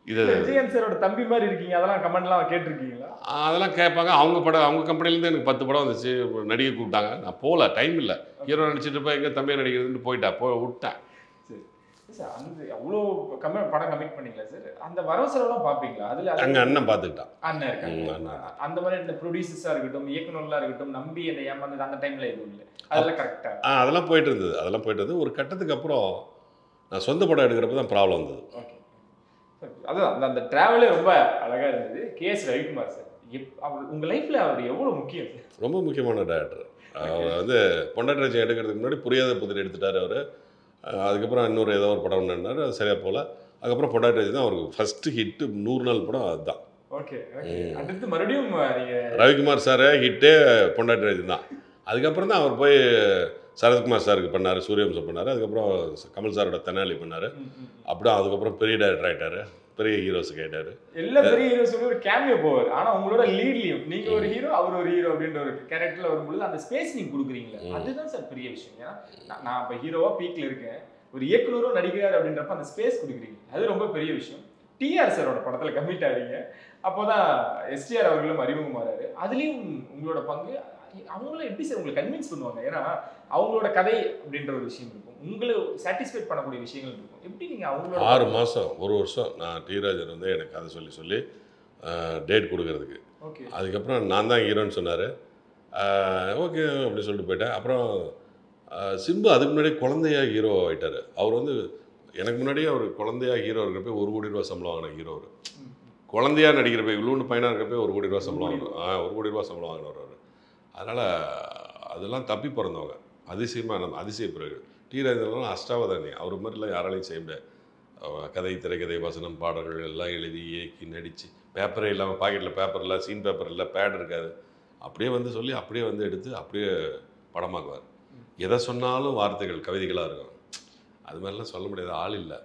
இது விஜயகாந்த் சாரோட தம்பி மாதிரி இருக்கீங்க, அதெல்லாம் கமெண்ட்லாம் கேட்டிருக்கீங்களா? அதெல்லாம் கேட்பாங்க. அவங்க கம்பெனிலேருந்து எனக்கு 10 படம் வந்துச்சு, நடிகை கூப்பிட்டாங்க, நான் போகல, டைம் இல்லை. ஹீரோ நடிச்சிட்டு இருப்பேன், எங்கள் தம்பியை நடிக்கிறதுன்னு விட்டேன். சார் அந்த அவ்வளோ படம் கமிட் பண்ணீங்களா சார்? அந்த வரவு செலவுலாம் பார்ப்பீங்களா? அதில் அங்கே அண்ணன் பார்த்துக்கிட்டான். அண்ணன் இருக்காங்க. அந்த மாதிரி இந்த ப்ரொடியூசர்ஸாக இருக்கட்டும், இயக்குநர்களாக இருக்கட்டும், நம்பி என்னை ஏமாந்தது அந்த டைமில் எதுவும் இல்லை, அதெல்லாம் கரெக்டாக அதெல்லாம் போயிட்டு இருந்தது. ஒரு கட்டத்துக்கு அப்புறம் நான் சொந்த படம் எடுக்கிறப்ப தான் ப்ராப்ளம் வந்தது. ஓகே, அதுதான் அந்த ட்ராவலே ரொம்ப அழகாக இருந்தது. கேஎஸ் ரவிக்குமார் சார், உங்கள் லைஃப்பில் அவர் எவ்வளோ முக்கியம்? ரொம்ப முக்கியமான டேரக்டர். அவர் வந்து பொண்டாட்டி ராஜ்யம் எடுக்கிறதுக்கு முன்னாடி புரியாத புதிர் எடுத்துட்டார் அவர். அதுக்கப்புறம் இன்னொரு ஏதோ ஒரு படம் பண்ணார், அது சரியாக போகல. அதுக்கப்புறம் பொண்டாட்டி ராஜ்யம் தான் அவருக்கு ஃபஸ்ட்டு ஹிட்டு, 100 நாள் படம் அதுதான். ஓகே, அடுத்து மறுபடியும் ரவிக்குமார் சார் ஹிட்டே பொண்டாட்டி ராஜ்யம் தான். அதுக்கப்புறம் தான் அவர் போய் சரத்குமார் சாருக்கு பண்ணார், சூரியவம்சம் பண்ணார், அதுக்கப்புறம் கமல் சாரோட தெனாலி பண்ணார். அப்படியே அதுக்கப்புறம் பெரிய டைரக்டர் ஆகிட்டார், பெரிய ஹீரோஸுக்கு ஆகிட்டார். எல்லா பெரிய ஹீரோஸுமே ஒரு கேமியோ போவார். ஆனால் உங்களோட லீட்லையும் நீங்கள் ஒரு ஹீரோ, அவர் ஒரு ஹீரோ அப்படின்ற ஒரு கேரக்டரில் வரும்பொழுது அந்த ஸ்பேஸ் நீங்கள் கொடுக்குறீங்களா, அதுதான் சார் பெரிய விஷயம். ஏன்னா நான் இப்போ ஹீரோவாக பீக்கில் இருக்கேன், ஒரு இயக்குனரும் நடிக்கிறார் அப்படின்றப்ப அந்த ஸ்பேஸ் கொடுக்குறீங்க, அது ரொம்ப பெரிய விஷயம். டிஆர் சாரோட படத்தில் கமிட் ஆகிறீங்க, அப்போ தான் எஸ்டிஆர் அவர்களும் அறிமுகமாறாரு. அதுலேயும் உங்களோட பங்கு அவங்கள எப்படி சார் உங்களுக்கு கன்வின்ஸ் பண்ணுவாங்க? ஏன்னா அவங்களோட கதை அப்படின்ற ஒரு விஷயம் இருக்கும், உங்களை சாட்டிஸ்ஃபைட் பண்ணக்கூடிய விஷயங்கள் இருக்கும். எப்படி நீங்கள் அவங்களோட 6 மாதம் 1 வருஷம் நான் டி ராஜன் வந்து எனக்கு கதை சொல்லி டேட் கொடுக்கறதுக்கு. ஓகே. அதுக்கப்புறம் நான் தான் ஹீரோன்னு சொன்னார். ஓகே அப்படி சொல்லிட்டு போயிட்டேன். அப்புறம் சிம்பு அதுக்கு முன்னாடி குழந்தையா ஹீரோ ஆகிட்டார். அவர் வந்து எனக்கு முன்னாடியே அவர் குழந்தையா ஹீரோ இருக்கிறப்ப 1 கோடி ரூபா சம்பளம் வாங்கின ஹீரோ அவர். குழந்தையா நடிக்கிறப்ப இவ்வளோன்னு பையனாக இருக்கிறப்ப 1 கோடி ரூபா சம்பளம் வாங்கணும். 1 கோடி ரூபா சம்பளம் வாங்கினவர் அவர். அதனால் அதெல்லாம் தப்பி பிறந்தவங்க, அதிசயமாக நம்ம அதிசயப்பிறகு. டி ராஜேந்திரன்லாம் அஷ்டாவதானி, அவர் மாதிரிலாம் யாராலையும் செய்ய முடியாது. கதை, திரைக்கதை, வசனம், பாடல்கள் எல்லாம் எழுதி இயக்கி நடித்து, பேப்பரே இல்லாமல், பாக்கெட்டில் பேப்பர் இல்லை, சீன் பேப்பர் இல்லை, பேட் இருக்காது, அப்படியே வந்து சொல்லி அப்படியே வந்து எடுத்து அப்படியே படமாக்குவார். எதை சொன்னாலும் வார்த்தைகள் கவிதைகளாக இருக்கும். அது மாதிரிலாம் சொல்ல முடியாது, ஆள் இல்லை.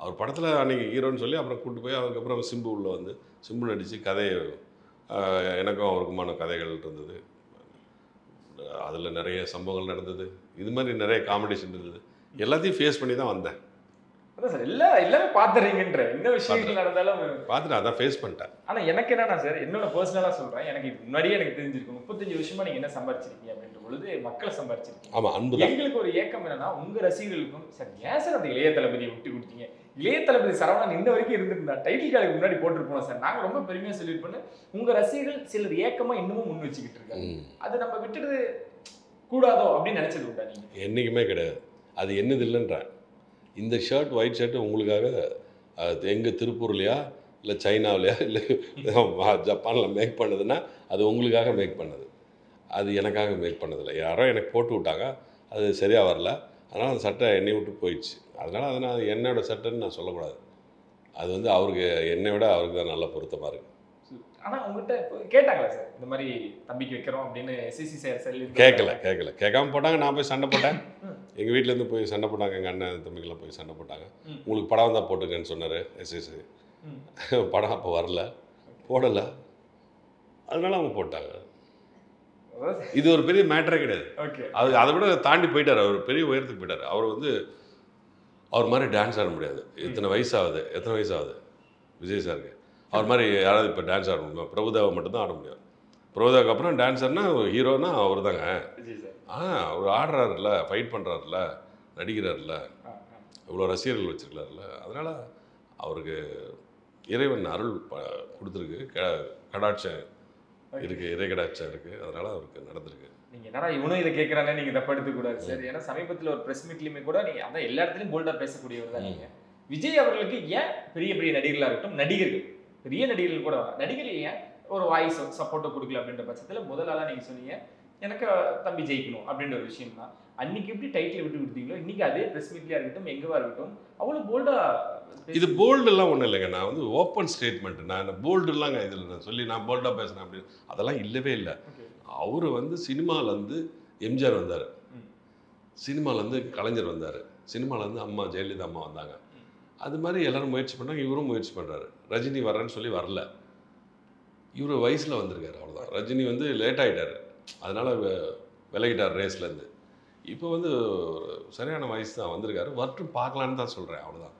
அவர் படத்தில் அன்றைக்கி ஹீரோன்னு சொல்லி அப்புறம் கூப்பிட்டு போய் அதுக்கப்புறம் சிம்பு உள்ளே வந்து சிம்பு நடித்து கதையை எனக்கும் அவருக்குமான கதைகள் இருந்தது. அதில் நிறைய சம்பவங்கள் நடந்தது. இது மாதிரி நிறைய காம்படிஷன் இருந்தது. எல்லாத்தையும் ஃபேஸ் பண்ணி தான் வந்தேன். அதான் சார் எல்லாமே பார்த்துறீங்கன்ற என்ன விஷயங்கள் நடந்தாலும் பார்த்துட்டு அதான் ஃபேஸ் பண்ணிட்டேன். ஆனால் எனக்கு என்னன்னா சார், என்னோட பர்சனலாக சொல்கிறேன், எனக்கு இது முன்னாடியே எனக்கு தெரிஞ்சிருக்கும். 35 வருஷமா நீங்கள் என்ன சம்பாரிச்சிருக்கீங்க அப்படின்ற பொழுது மக்களை சம்பாரிச்சிருக்கீங்க. ஆமாம், அன்பு தான். எங்களுக்கு ஒரு ஏக்கம் என்னன்னா, உங்கள் ரசிகர்களுக்கும் சார் ஏன் சார் அந்த இளைய தளபதியை விட்டு கொடுத்தீங்க? இளைய தளபதி சரவணன் இன்ன வரைக்கும் இருந்திருந்தா டைட்டில் கார்டுக்கு முன்னாடி போட்டுருப்போம் சார். நாங்கள் ரொம்ப பெருமையாக சொல்லியிருப்போன்னு உங்கள் ரசிகர்கள் சிலர் ஏக்கமாக இன்னமும் முன் வச்சுக்கிட்டு இருக்காங்க. அது நம்ம விட்டுறது கூடாதோ அப்படின்னு நினச்சது உண்டா நீங்கள்? என்றைக்குமே கிடையாது. அது என்னது இல்லைன்றேன். இந்த ஷர்ட், ஒயிட் ஷர்ட்டு உங்களுக்காக எங்கே திருப்பூர்லையா இல்லை சைனாவிலையா இல்லை ஜப்பானில் மேக் பண்ணதுன்னா அது உங்களுக்காக மேக் பண்ணது. அது எனக்காக மேக் பண்ணதில்லை. யாரோ எனக்கு போட்டு விட்டாங்க, அது சரியாக வரல, அதனால் அந்த சட்டை என்னை விட்டு போயிடுச்சு. அதனால் அதை நான் என்னோட சட்டைன்னு நான் சொல்லக்கூடாது. அது வந்து அவருக்கு என்னை விட அவருக்கு தான் நல்ல பொருத்தமாக இருக்குது. ஆனால் உங்கள்கிட்ட கேட்டாங்களா சார் இந்த மாதிரி தம்பிக்கு வைக்கிறோம் அப்படின்னு? எஸ்எஸ்சி சார் சொல்லி கேட்காம போட்டாங்க. நான் போய் சண்டை போட்டேன். எங்கள் வீட்டிலேருந்து போய் சண்டை போட்டாங்க. எங்கள் அண்ணன் தம்பிக்கெல்லாம் போய் சண்டை போட்டாங்க. உங்களுக்கு படம் தான் போட்டுக்கன்னு சொன்னார் எஸ்எஸ்சி. படம் அப்போ வரல, போடலை, அதனால அவங்க போட்டாங்க. இது ஒரு பெரிய மேட்டரே கிடையாது. அது அதை விட தாண்டி போயிட்டார். அவர் பெரிய உயரத்துக்கு போயிட்டார். அவர் வந்து அவர் மாதிரி டான்ஸ் ஆட முடியாது. எத்தனை வயசாகுது விஜய் சாருக்கு. அவர் மாதிரி யாராவது இப்போ டான்ஸ் ஆட முடியுமா? பிரபுதேவா மட்டும்தான் ஆட முடியும். பிரபுதேவாக்கு அப்புறம் டான்ஸர்னா ஹீரோனா அவர் தாங்க. அவர் ஆடுறாருல, ஃபைட் பண்ணுறாருல, நடிக்கிறாருல, இவ்வளோ ரசிகர்கள் வச்சுருக்காருல. அதனால் அவருக்கு இறைவன் அருள் கொடுத்துருக்கு, கடாட்சம் இருக்குது, இறை கடாட்சம் இருக்குது. அதனால் அவருக்கு நடந்திருக்கு. நீங்கள் என்னடா இவனும் இதை கேட்குறாங்க, நீங்கள் தப்பா எடுத்துக்கூடாது சார். ஏன்னா சமீபத்தில் ஒரு ப்ரெஸ் மீட்லையுமே கூட நீங்கள் அதான் எல்லா இடத்துலையும் போல்டாக பேசக்கூடியவர் தான் நீங்கள். விஜய் அவர்களுக்கு ஏன் பெரிய பெரிய நடிகர்களாக இருக்கட்டும், நடிகர்கள் பெரிய நடிகர்கள் கூட நடிகர்கள் ஏன் ஒரு வாய்ஸ் சப்போர்ட்டை கொடுக்கல அப்படின்ற பட்சத்தில் முதலாளாக நீங்கள் சொன்னீங்க எனக்கு தம்பி ஜெயிக்கணும் அப்படின்ற ஒரு விஷயம் தான். அன்னைக்கு எப்படி டைட்டில் விட்டு கொடுத்தீங்களோ இன்னைக்கு அதே ப்ரெஸ் மீட்லையாக இருக்கட்டும், எங்கேவா இருக்கட்டும், அவ்வளோ போல்டாக. இது போல்டெல்லாம் ஒன்றும் இல்லைங்க. நான் வந்து ஓப்பன் ஸ்டேட்மெண்ட். நான் போல்டுலாங்க இதில் நான் சொல்லி நான் போல்டாக பேசுகிறேன் அப்படின்னு அதெல்லாம் இல்லவே இல்லை. அவர் வந்து சினிமாவிலேருந்து எம்ஜிஆர் வந்தார், சினிமாவிலேருந்து கலைஞர் வந்தார், சினிமாவிலேருந்து அம்மா ஜெயலலிதா அம்மா வந்தாங்க. அது மாதிரி எல்லோரும் முயற்சி பண்ணாங்க. இவரும் முயற்சி பண்ணுறாரு. ரஜினி வர்றேன்னு சொல்லி வரல, இவர் வயசில் வந்திருக்காரு, அவ்வளோதான். ரஜினி வந்து லேட் ஆகிட்டார், அதனால் விலகிட்டார் ரேஸ்லேருந்து. இப்போ வந்து ஒரு சரியான வயசு தான் வந்திருக்காரு. வரட்டும் பார்க்கலான்னு தான் சொல்கிறேன், அவ்வளோதான்.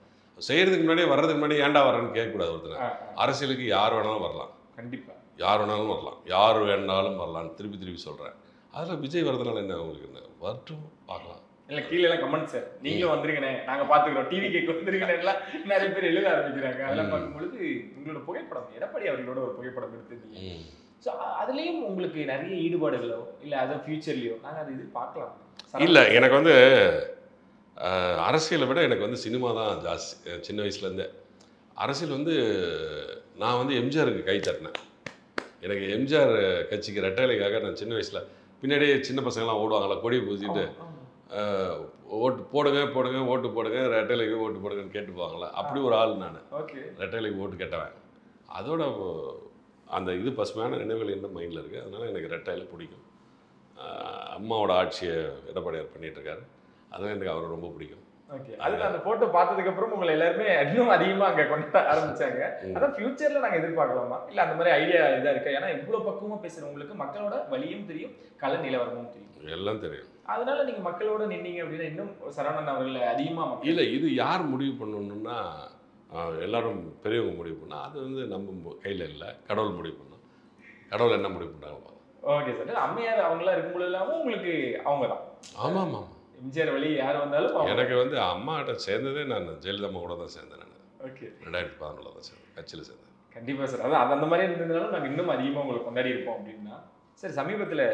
செய்கிறதுக்கு முன்னாடியே வர்றதுக்கு முன்னாடி ஏன்டா வரேன்னு கேட்கக்கூடாது. ஒருத்தர் அரசியலுக்கு யார் வேணாலும் வரலாம், கண்டிப்பாக யார் வேணாலும் வரலாம், யார் வேணாலும் வரலான்னு திருப்பி சொல்கிறேன். அதில் விஜய் வரதுனால என்ன உங்களுக்கு என்ன? வரட்டும் பார்க்கலாம். இல்லை கீழே எல்லாம் கமெண்ட் சார், நீங்களும் வந்துருங்கண்ணே, நாங்கள் பார்த்துக்கிறோம், டிவி கேட்க வந்துருங்கண்ணெல்லாம் நிறைய பேர் எழுத ஆரம்பிக்கிறாங்க. அதெல்லாம் பார்க்கும்பொழுது உங்களோட புகைப்படம், எடப்பாடி அவர்களோட ஒரு புகைப்படம் எடுத்துருந்தீங்க. ஸோ அதுலேயும் உங்களுக்கு நிறைய ஈடுபாடுகளோ இல்லை அதை ஃபியூச்சர்லையோ நாங்கள் அதை இது பார்க்கலாம். இல்லை, எனக்கு வந்து அரசியலை விட எனக்கு வந்து சினிமா தான் ஜாஸ்தி. சின்ன வயசுலேருந்தே அரசியல் வந்து நான் வந்து எம்ஜிஆருக்கு கை தட்டினேன். எனக்கு எம்ஜிஆர் கட்சிக்கு ரெட்டைலைக்காக நான் சின்ன வயசில் பின்னாடியே சின்ன பசங்கள்லாம் ஓடுவாங்களா, கொடியை பூசிட்டு ஓட்டு போடுங்க ஓட்டு போடுங்க, ரெட்டைலைக்கு ஓட்டு போடுங்கன்னு கேட்டு போவாங்களா, அப்படி ஒரு ஆள் நான். ரெட்டைலைக்கு ஓட்டு கேட்டவன். அதோட அந்த இது பசுமையான நினைவுகள் என்ன மைண்டில் இருக்குது. அதனால் எனக்கு ரெட்டையில பிடிக்கும். அம்மாவோட ஆட்சியை எடப்பாடியார் பண்ணிகிட்ருக்காரு, அதனால் எனக்கு அவரை ரொம்ப பிடிக்கும். ஓகே, அதுக்கு அந்த போட்டோ பார்த்ததுக்கு அப்புறம் உங்களை எல்லாருமே இன்னும் அதிகமாக அங்கே கொண்டாட ஆரம்பிச்சாங்க. அதான் ஃபியூச்சரில் நாங்கள் எதிர்பார்க்கலாமா இல்லை அந்த மாதிரி ஐடியா இதாக இருக்கா? ஏன்னா இவ்வளோ பக்குவமாக பேசுகிறவங்களுக்கு மக்களோட வழியும் தெரியும், கள நிலவரமும் தெரியும், எல்லாம் தெரியும். அதனால நீங்கள் மக்களோட நின்னீங்க அப்படின்னா இன்னும் சரவணன் அவர்கள் அதிகமாக இல்லை. இது யார் முடிவு பண்ணணுன்னா எல்லாரும் பெரியவங்க முடிவு பண்ணால் அது வந்து நம்ம கையில் இல்லை, கடவுள் முடிவு பண்ணோம். கடவுள் என்ன முடிவு பண்ணாங்க. Okay sir. அம்மையார் அவங்களாம் இருக்கும்போது இல்லாமல் உங்களுக்கு அவங்க தான். ஆமாம் ஆமாம். எம்ஜிஆர் வழி யார் வந்தாலும் எனக்கு வந்து அம்மாட்ட சேர்ந்ததே நான் ஜெயலலிதா அம்மா கூட தான் சேர்ந்தேன். நான் ஓகே 2011 தான் சேர்ந்தேன், கட்சியில் சேர்ந்தேன். கண்டிப்பாக சார். அதான் அந்த மாதிரி இருந்ததுனால நாங்கள் இன்னும் அதிகமாக உங்களை கொண்டாடி இருப்போம் அப்படின்னா. சார் சமீபத்தில்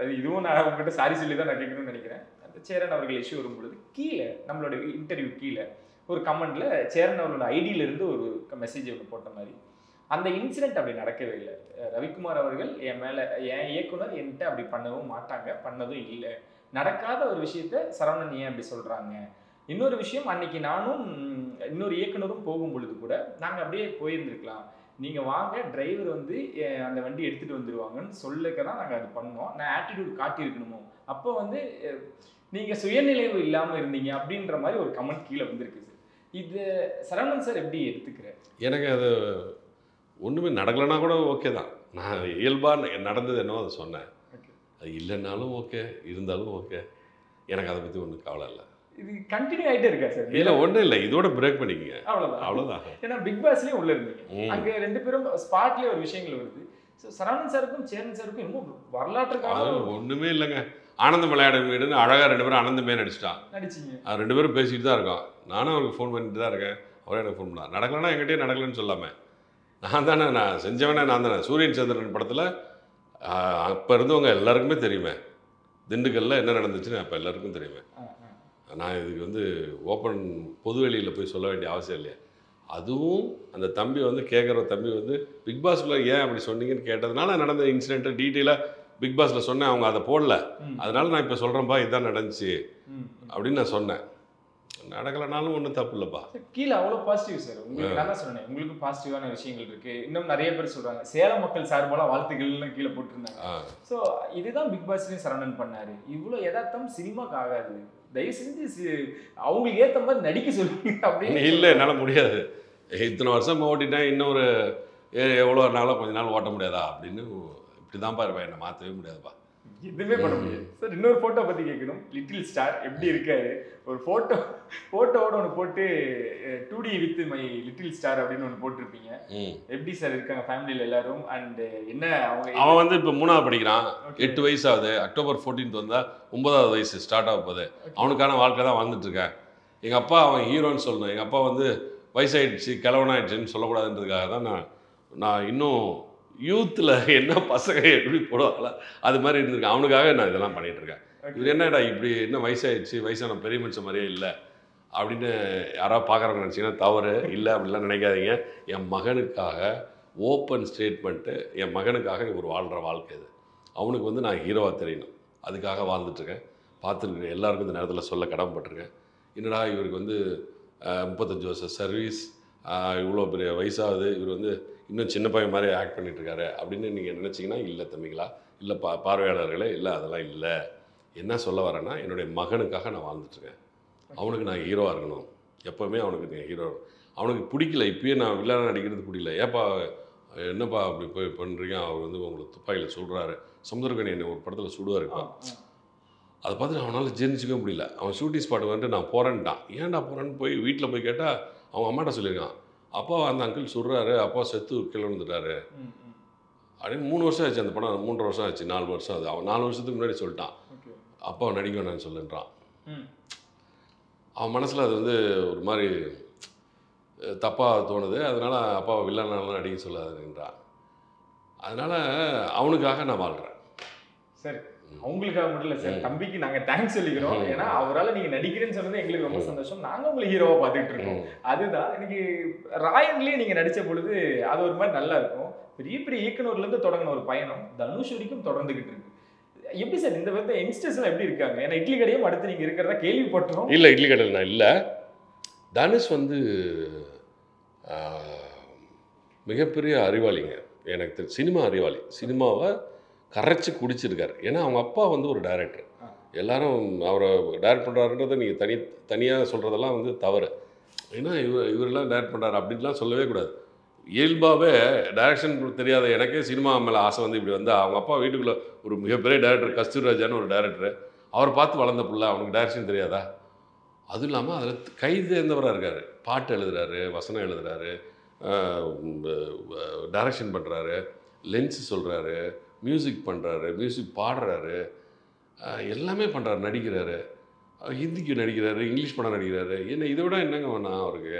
அது இதுவும் நான் உங்ககிட்ட சாரி சொல்லி தான் நான் கேட்கணும்னு நினைக்கிறேன். அந்த சேரன் அவர்கள் இஷ்யூ வரும்பொழுது கீழே நம்மளோட இன்டர்வியூ கீழே ஒரு கமெண்ட்ல சேரன் அவர்களோட ஐடியிலேருந்து ஒரு மெசேஜ் ஒன்று போட்ட மாதிரி அந்த இன்சிடென்ட் அப்படி நடக்கவே இல்லை. ரவிக்குமார் அவர்கள் என் மேலே என் இயக்குனர் என்கிட்ட அப்படி பண்ணவும் மாட்டாங்க, பண்ணதும் இல்லை. நடக்காத ஒரு விஷயத்த சரவணன் ஏன் அப்படி சொல்கிறாங்க. இன்னொரு விஷயம், அன்னைக்கு நானும் இன்னொரு இயக்குனரும் போகும் பொழுது கூட நாங்கள் அப்படியே போயிருந்துருக்கலாம். நீங்கள் வாங்க, டிரைவர் வந்து அந்த வண்டி எடுத்துகிட்டு வந்துடுவாங்கன்னு சொல்லுக்க தான் நாங்கள் அது பண்ணோம். நான் ஆட்டிடியூட் காட்டியிருக்கணுமோ, அப்போ வந்து நீங்கள் சுயநிலைவு இல்லாமல் இருந்தீங்க அப்படின்ற மாதிரி ஒரு கமெண்ட் கீழே வந்திருக்கு சார். இது சரவணன் சார் எப்படி எடுத்துக்கிறேன்? எனக்கு அது ஒன்றுமே நடக்கலைன்னா கூட ஓகே தான். நான் இயல்பாக நடந்தது என்னவோ அதை சொன்னேன். அது இல்லைன்னாலும் ஓகே, இருந்தாலும் ஓகே, எனக்கு அதை பற்றி ஒன்றும் கவலை இல்லை. இது கண்டினியூ ஆகிட்டே இருக்கா சார்? இல்லை, ஒன்றும் இல்லை, இதோட பிரேக் பண்ணிக்கங்க, அவ்வளோதான். ஏன்னா பிக் பாஸ்லேயும் உள்ள இருந்தீங்க, அங்கே 2 பேரும் ஸ்பாட்லேயே ஒரு விஷயங்கள் வருது. ஸோ சரவணன் சாருக்கும் சேரன் சாருக்கும் இன்னும் வரலாற்றுக்காக ஒன்றுமே இல்லைங்க. ஆனந்தம் விளையாட வீடுன்னு அழகாக 2 பேரும் ஆனந்தமே நடிச்சிட்டான். நடிச்சிங்க. 2 பேரும் பேசிட்டு தான் இருக்கோம். நானும் அவருக்கு ஃபோன் பண்ணிட்டு தான் இருக்கேன், அவரே எனக்கு ஃபோன் பண்ணார். நடக்கலன்னா என்கிட்டயே நடக்கலன்னு சொல்லாமல் நான் செஞ்சவனே நான் தானே. சூரியன் சந்திரன் படத்தில் அப்போ இருந்தவங்க எல்லாருக்குமே தெரியுமே, திண்டுக்கல்ல என்ன நடந்துச்சுன்னு அப்போ எல்லாருக்கும் தெரியுமே. நான் இதுக்கு வந்து ஓப்பன் பொது வெளியில் போய் சொல்ல வேண்டிய அவசியம் இல்லையா. அதுவும் அந்த தம்பி வந்து கேட்குற தம்பி வந்து பிக் பாஸில் ஏன் அப்படி சொன்னீங்கன்னு கேட்டதுனால நடந்த இன்சிடென்ட்டை டீட்டெயிலாக பிக் பாஸில் சொன்னேன். அவங்க அதை போடல, அதனால நான் இப்போ சொல்கிறேன்ப்பா இதுதான் நடந்துச்சு அப்படின்னு நான் சொன்னேன். நடக்கலைனாலும் ஒன்றும் தப்பு இல்லைப்பா. கீழே அவ்வளோ பாசிட்டிவ் சார். உங்களுக்கு நான் தான் சொன்னேன், உங்களுக்கு பாசிட்டிவான விஷயங்கள் இருக்குது. இன்னும் நிறைய பேர் சொல்கிறாங்க, சேலம் மக்கள் சார்பாக வாழ்த்துக்கள்னு கீழே போட்டிருந்தாங்க. ஸோ இதுதான் பிக் பாஸ்லேயும் சரவணன் பண்ணார். இவ்வளோ யதார்த்தம் சினிமாவுக்கு ஆகாது, தயவு செஞ்சு அவங்களுக்கு ஏற்ற மாதிரி நடிக்க சொல்லுங்க அப்படின்னு. இல்லை, என்னால் முடியாது, இத்தனை வருஷம் ஓட்டிட்டேன், இன்னொரு எவ்வளோ நாளாக கொஞ்ச நாள் ஓட்ட முடியாதா அப்படின்னு இப்படி தான்ப்பா இருப்பேன், என்னை மாற்றவே முடியாதுப்பா, எதுவுமே பண்ண முடியாது சார். இன்னொரு ஃபோட்டோ பற்றி கேட்கணும். லிட்டில் ஸ்டார் எப்படி இருக்காரு? ஒரு ஃபோட்டோவோட ஒன்று போட்டு 2D with my little star அப்படின்னு ஒன்று போட்டிருப்பீங்க. எப்படி சார் இருக்காங்க ஃபேமிலியில் எல்லாரும்? அண்ட் என்ன அவன் வந்து இப்போ 3ஆவது படிக்கிறான், 8 வயசு ஆகுது. அக்டோபர் 14 வந்தால் 9வது வயசு ஸ்டார்ட் ஆக போகுது. அவனுக்கான வாழ்க்கை தான் வாழ்ந்துட்டு இருக்கேன். எங்கள் அப்பா அவன் ஹீரோன்னு சொல்லணும், எங்கள் அப்பா வந்து வயசாயிடுச்சு கிழவனாயிடுச்சுன்னு சொல்லக்கூடாதுன்றதுக்காக தான் நான் இன்னும் யூத்தில் என்ன பசங்க எப்படி போடுவாங்களா அது மாதிரி இருந்திருக்கேன். அவனுக்காக நான் இதெல்லாம் பண்ணிகிட்ருக்கேன். இது என்னடா இப்படி என்ன வயசாகிடுச்சு, வயசான பெரிய மனுஷன் மாதிரியே இல்லை அப்படின்னு யாராவது பார்க்குறவங்க நினச்சிங்கன்னா தவறு இல்லை, அப்படிலாம் நினைக்காதீங்க. என் மகனுக்காக ஓப்பன் ஸ்டேட்மெண்ட்டு, என் மகனுக்காக இவர் வாழ்கிற வாழ்க்கை இது. அவனுக்கு வந்து நான் ஹீரோவாக தெரியணும், அதுக்காக வாழ்ந்துட்டுருக்கேன். பார்த்துருக்கேன், எல்லாருக்கும் இந்த நேரத்தில் சொல்ல கடமைப்பட்டிருக்கேன். என்னடா இவருக்கு வந்து 35 வருஷம் சர்வீஸ், இவ்வளோ பெரிய வயசாகுது, இவர் வந்து இன்னும் சின்ன பையன் மாதிரி ஆக்ட் பண்ணிகிட்ருக்காரு அப்படின்னு நீங்கள் நினச்சிங்கன்னா இல்லை தம்பிங்களா, இல்லை பார்வையாளர்களே, இல்லை அதெல்லாம் இல்லை. என்ன சொல்ல வரேன்னா, என்னுடைய மகனுக்காக நான் வாழ்ந்துட்டுருக்கேன். அவனுக்கு நான் ஹீரோவாக இருக்கணும், எப்போவுமே அவனுக்கு நீங்கள் ஹீரோ. அவனுக்கு பிடிக்கல, இப்பயே நான் வில்லனாக நடிக்கிறது பிடிக்கல. ஏப்பா என்னப்பா அப்படி போய் பண்ணுறீங்க, அவர் வந்து உங்களுக்கு துப்பாக்கியில் சுடுறாரு. சமுத்திரக்கனி என்னை ஒரு படத்தில் சுடுவார். இப்போ அதை பார்த்துட்டு அவனால் ஜீர்ணிச்சிக்கவே முடியல. அவன் ஷூட்டிங் ஸ்பாட் வந்துட்டு நான் போகிறேன்ட்டான். ஏன்டா போகிறேன்னு போய் வீட்டில் போய் கேட்டால் அவங்க அம்மாட்ட சொல்லியிருக்கான், அப்பா அந்த அங்கிள் சுடுறாரு, அப்பா செத்து கீழே வந்துட்டாரு அப்படின்னு. 3 வருஷம் ஆச்சு அந்த படம், 3.5 வருஷம் ஆச்சு, 4 வருஷம் ஆகுது. அவன் 4 வருஷத்துக்கு முன்னாடி சொல்லிட்டான் அப்பா நடிக்க வேணான்னு சொல்லுன்றான். அவன் மனசில் அது வந்து ஒரு மாதிரி தப்பாக தோணுது. அதனால் அப்பாவை வில்லனாலாம் நடிக்க சொல்லாதுன்றான். அதனால் அவனுக்காக நான் வாழ்கிறேன். சரி, அவங்களுக்காக மட்டும் இல்லை சார், தம்பிக்கு நாங்கள் தேங்க்ஸ் சொல்லிக்கிறோம். ஏன்னா அவரால் நீங்கள் நடிக்கிறேன்னு சொன்னது எங்களுக்கு ரொம்ப சந்தோஷம். நாங்கள் உங்களை ஹீரோவாக பார்த்துக்கிட்டு இருக்கோம். அதுதான் எனக்கு ராயன்லேயே நீங்கள் நடித்த பொழுது அது ஒரு மாதிரி நல்லா இருக்கும். பெரிய பெரிய இயக்குனர்லேருந்து தொடங்கின ஒரு பயணம் தனுஷ் வரைக்கும் தொடர்ந்துக்கிட்டு இருக்கு. எப்படி சார் இந்த வந்து யங்ஸ்டர்ஸ்லாம் எப்படி இருக்காங்க? ஏன்னா இட்லி கடையும் அடுத்து நீங்கள் இருக்கிறதா கேள்விப்பட்டோம். இல்லை, இட்லி கடையில் நான் இல்லை. தனுஷ் வந்து மிகப்பெரிய அறிவாளிங்க, எனக்கு சினிமா அறிவாளி. சினிமாவை கரைச்சி குடிச்சிருக்காரு. ஏன்னா அவங்க அப்பா வந்து ஒரு டைரக்டர். எல்லாரும் அவரை டைரக்ட் பண்ணுறாருன்றதை நீங்கள் தனியாக சொல்கிறதெல்லாம் வந்து தவறு. ஏன்னா இவரெல்லாம் டைரக்ட் பண்ணுறாரு அப்படின்லாம் சொல்லவே கூடாது. இயல்பாகவே டைரக்ஷன் தெரியாத எனக்கே சினிமா மேலே ஆசை வந்து இப்படி வந்து அவங்க அப்பா வீட்டுக்குள்ளே ஒரு மிகப்பெரிய டைரக்டர் கஸ்தூர்ராஜான்னு ஒரு டைரக்டர், அவரை பார்த்து வளர்ந்த பிள்ளை, அவனுக்கு டைரக்ஷன் தெரியாதா? அதுவும் இல்லாமல் அதில் கை தேர்ந்தவராக இருக்கார். பாட்டு எழுதுகிறாரு, வசனம் எழுதுகிறாரு, டைரக்ஷன் பண்ணுறாரு, லென்ஸ் சொல்கிறாரு, மியூசிக் பண்ணுறாரு, மியூசிக் பாடுறாரு, எல்லாமே பண்ணுறாரு, நடிக்கிறாரு, ஹிந்திக்கு நடிக்கிறாரு, இங்கிலீஷ் படம் நடிக்கிறாரு. என்ன இதை விட என்னங்க வேணாம் அவருக்கு?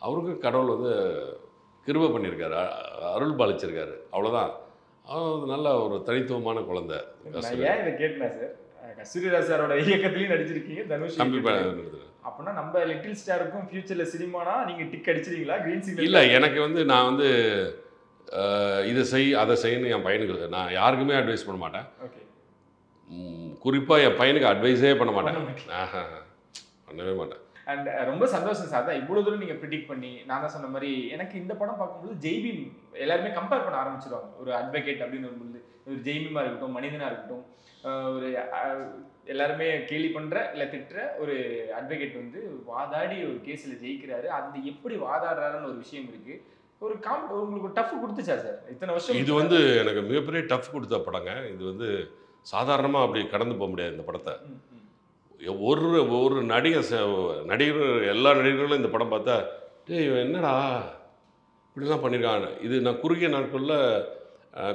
அவருக்கும் கடவுள் வந்து கிருபை பண்ணியிருக்காரு, அருள் பாலிச்சிருக்காரு, அவ்வளோதான். நல்ல ஒரு தனித்துவமான குழந்தை. நான் ஏன் இதை கேட்டேன் சார், கஸ்தூரிராஜ் சாரோட இயக்கத்திலையும் நடிச்சிருக்கீங்க, தனுஷ் அப்படின்னா நம்ம லிட்டில் ஸ்டாருக்கும் ஃபியூச்சரில் சினிமானா நீங்கள் டிக் அடிச்சிருக்கீங்களா க்ரீன் சிக்னல்? இல்லை, எனக்கு வந்து நான் வந்து இதை செய் அதை செய்யணும் என் பையனுக்கு நான் யாருக்குமே அட்வைஸ் பண்ண மாட்டேன். ஓகே. குறிப்பாக என் பையனுக்கு அட்வைஸே பண்ண மாட்டேன், பண்ணவே மாட்டேன். அண்ட் ரொம்ப சந்தோஷம் சார், தான் இவ்வளோ தூரம் நீங்கள் ப்ரிடிக்ட் பண்ணி. நான் தான் சொன்ன மாதிரி எனக்கு இந்த படம் பார்க்கும்போது ஜெய்பீம் எல்லாருமே கம்பேர் பண்ண ஆரம்பிச்சிருவாங்க. ஒரு அட்வொகேட் அப்படின்னு வரும்போது ஒரு ஜெய்பீமாக இருக்கட்டும், மனிதனாக இருக்கட்டும், ஒரு எல்லாருமே கேலி பண்ணுற இல்லை திட்டுற ஒரு அட்வொகேட் வந்து வாதாடி ஒரு கேஸில் ஜெயிக்கிறாரு. அது எப்படி வாதாடுறாருன்னு ஒரு விஷயம் இருக்குது. ஒரு உங்களுக்கு டஃப் கொடுத்துச்சா சார் இத்தனை வருஷம்? இது வந்து எனக்கு மிகப்பெரிய டஃப் கொடுத்த படங்க. இது வந்து சாதாரணமாக அப்படி கடந்து போக முடியாது இந்த படத்தை. ஒரு நடிகர் எல்லா நடிகர்களும் இந்த படம் பார்த்தா டேய் என்னடா இப்படிலாம் பண்ணியிருக்காங்க. இது நான் குறுகிய நாட்களில்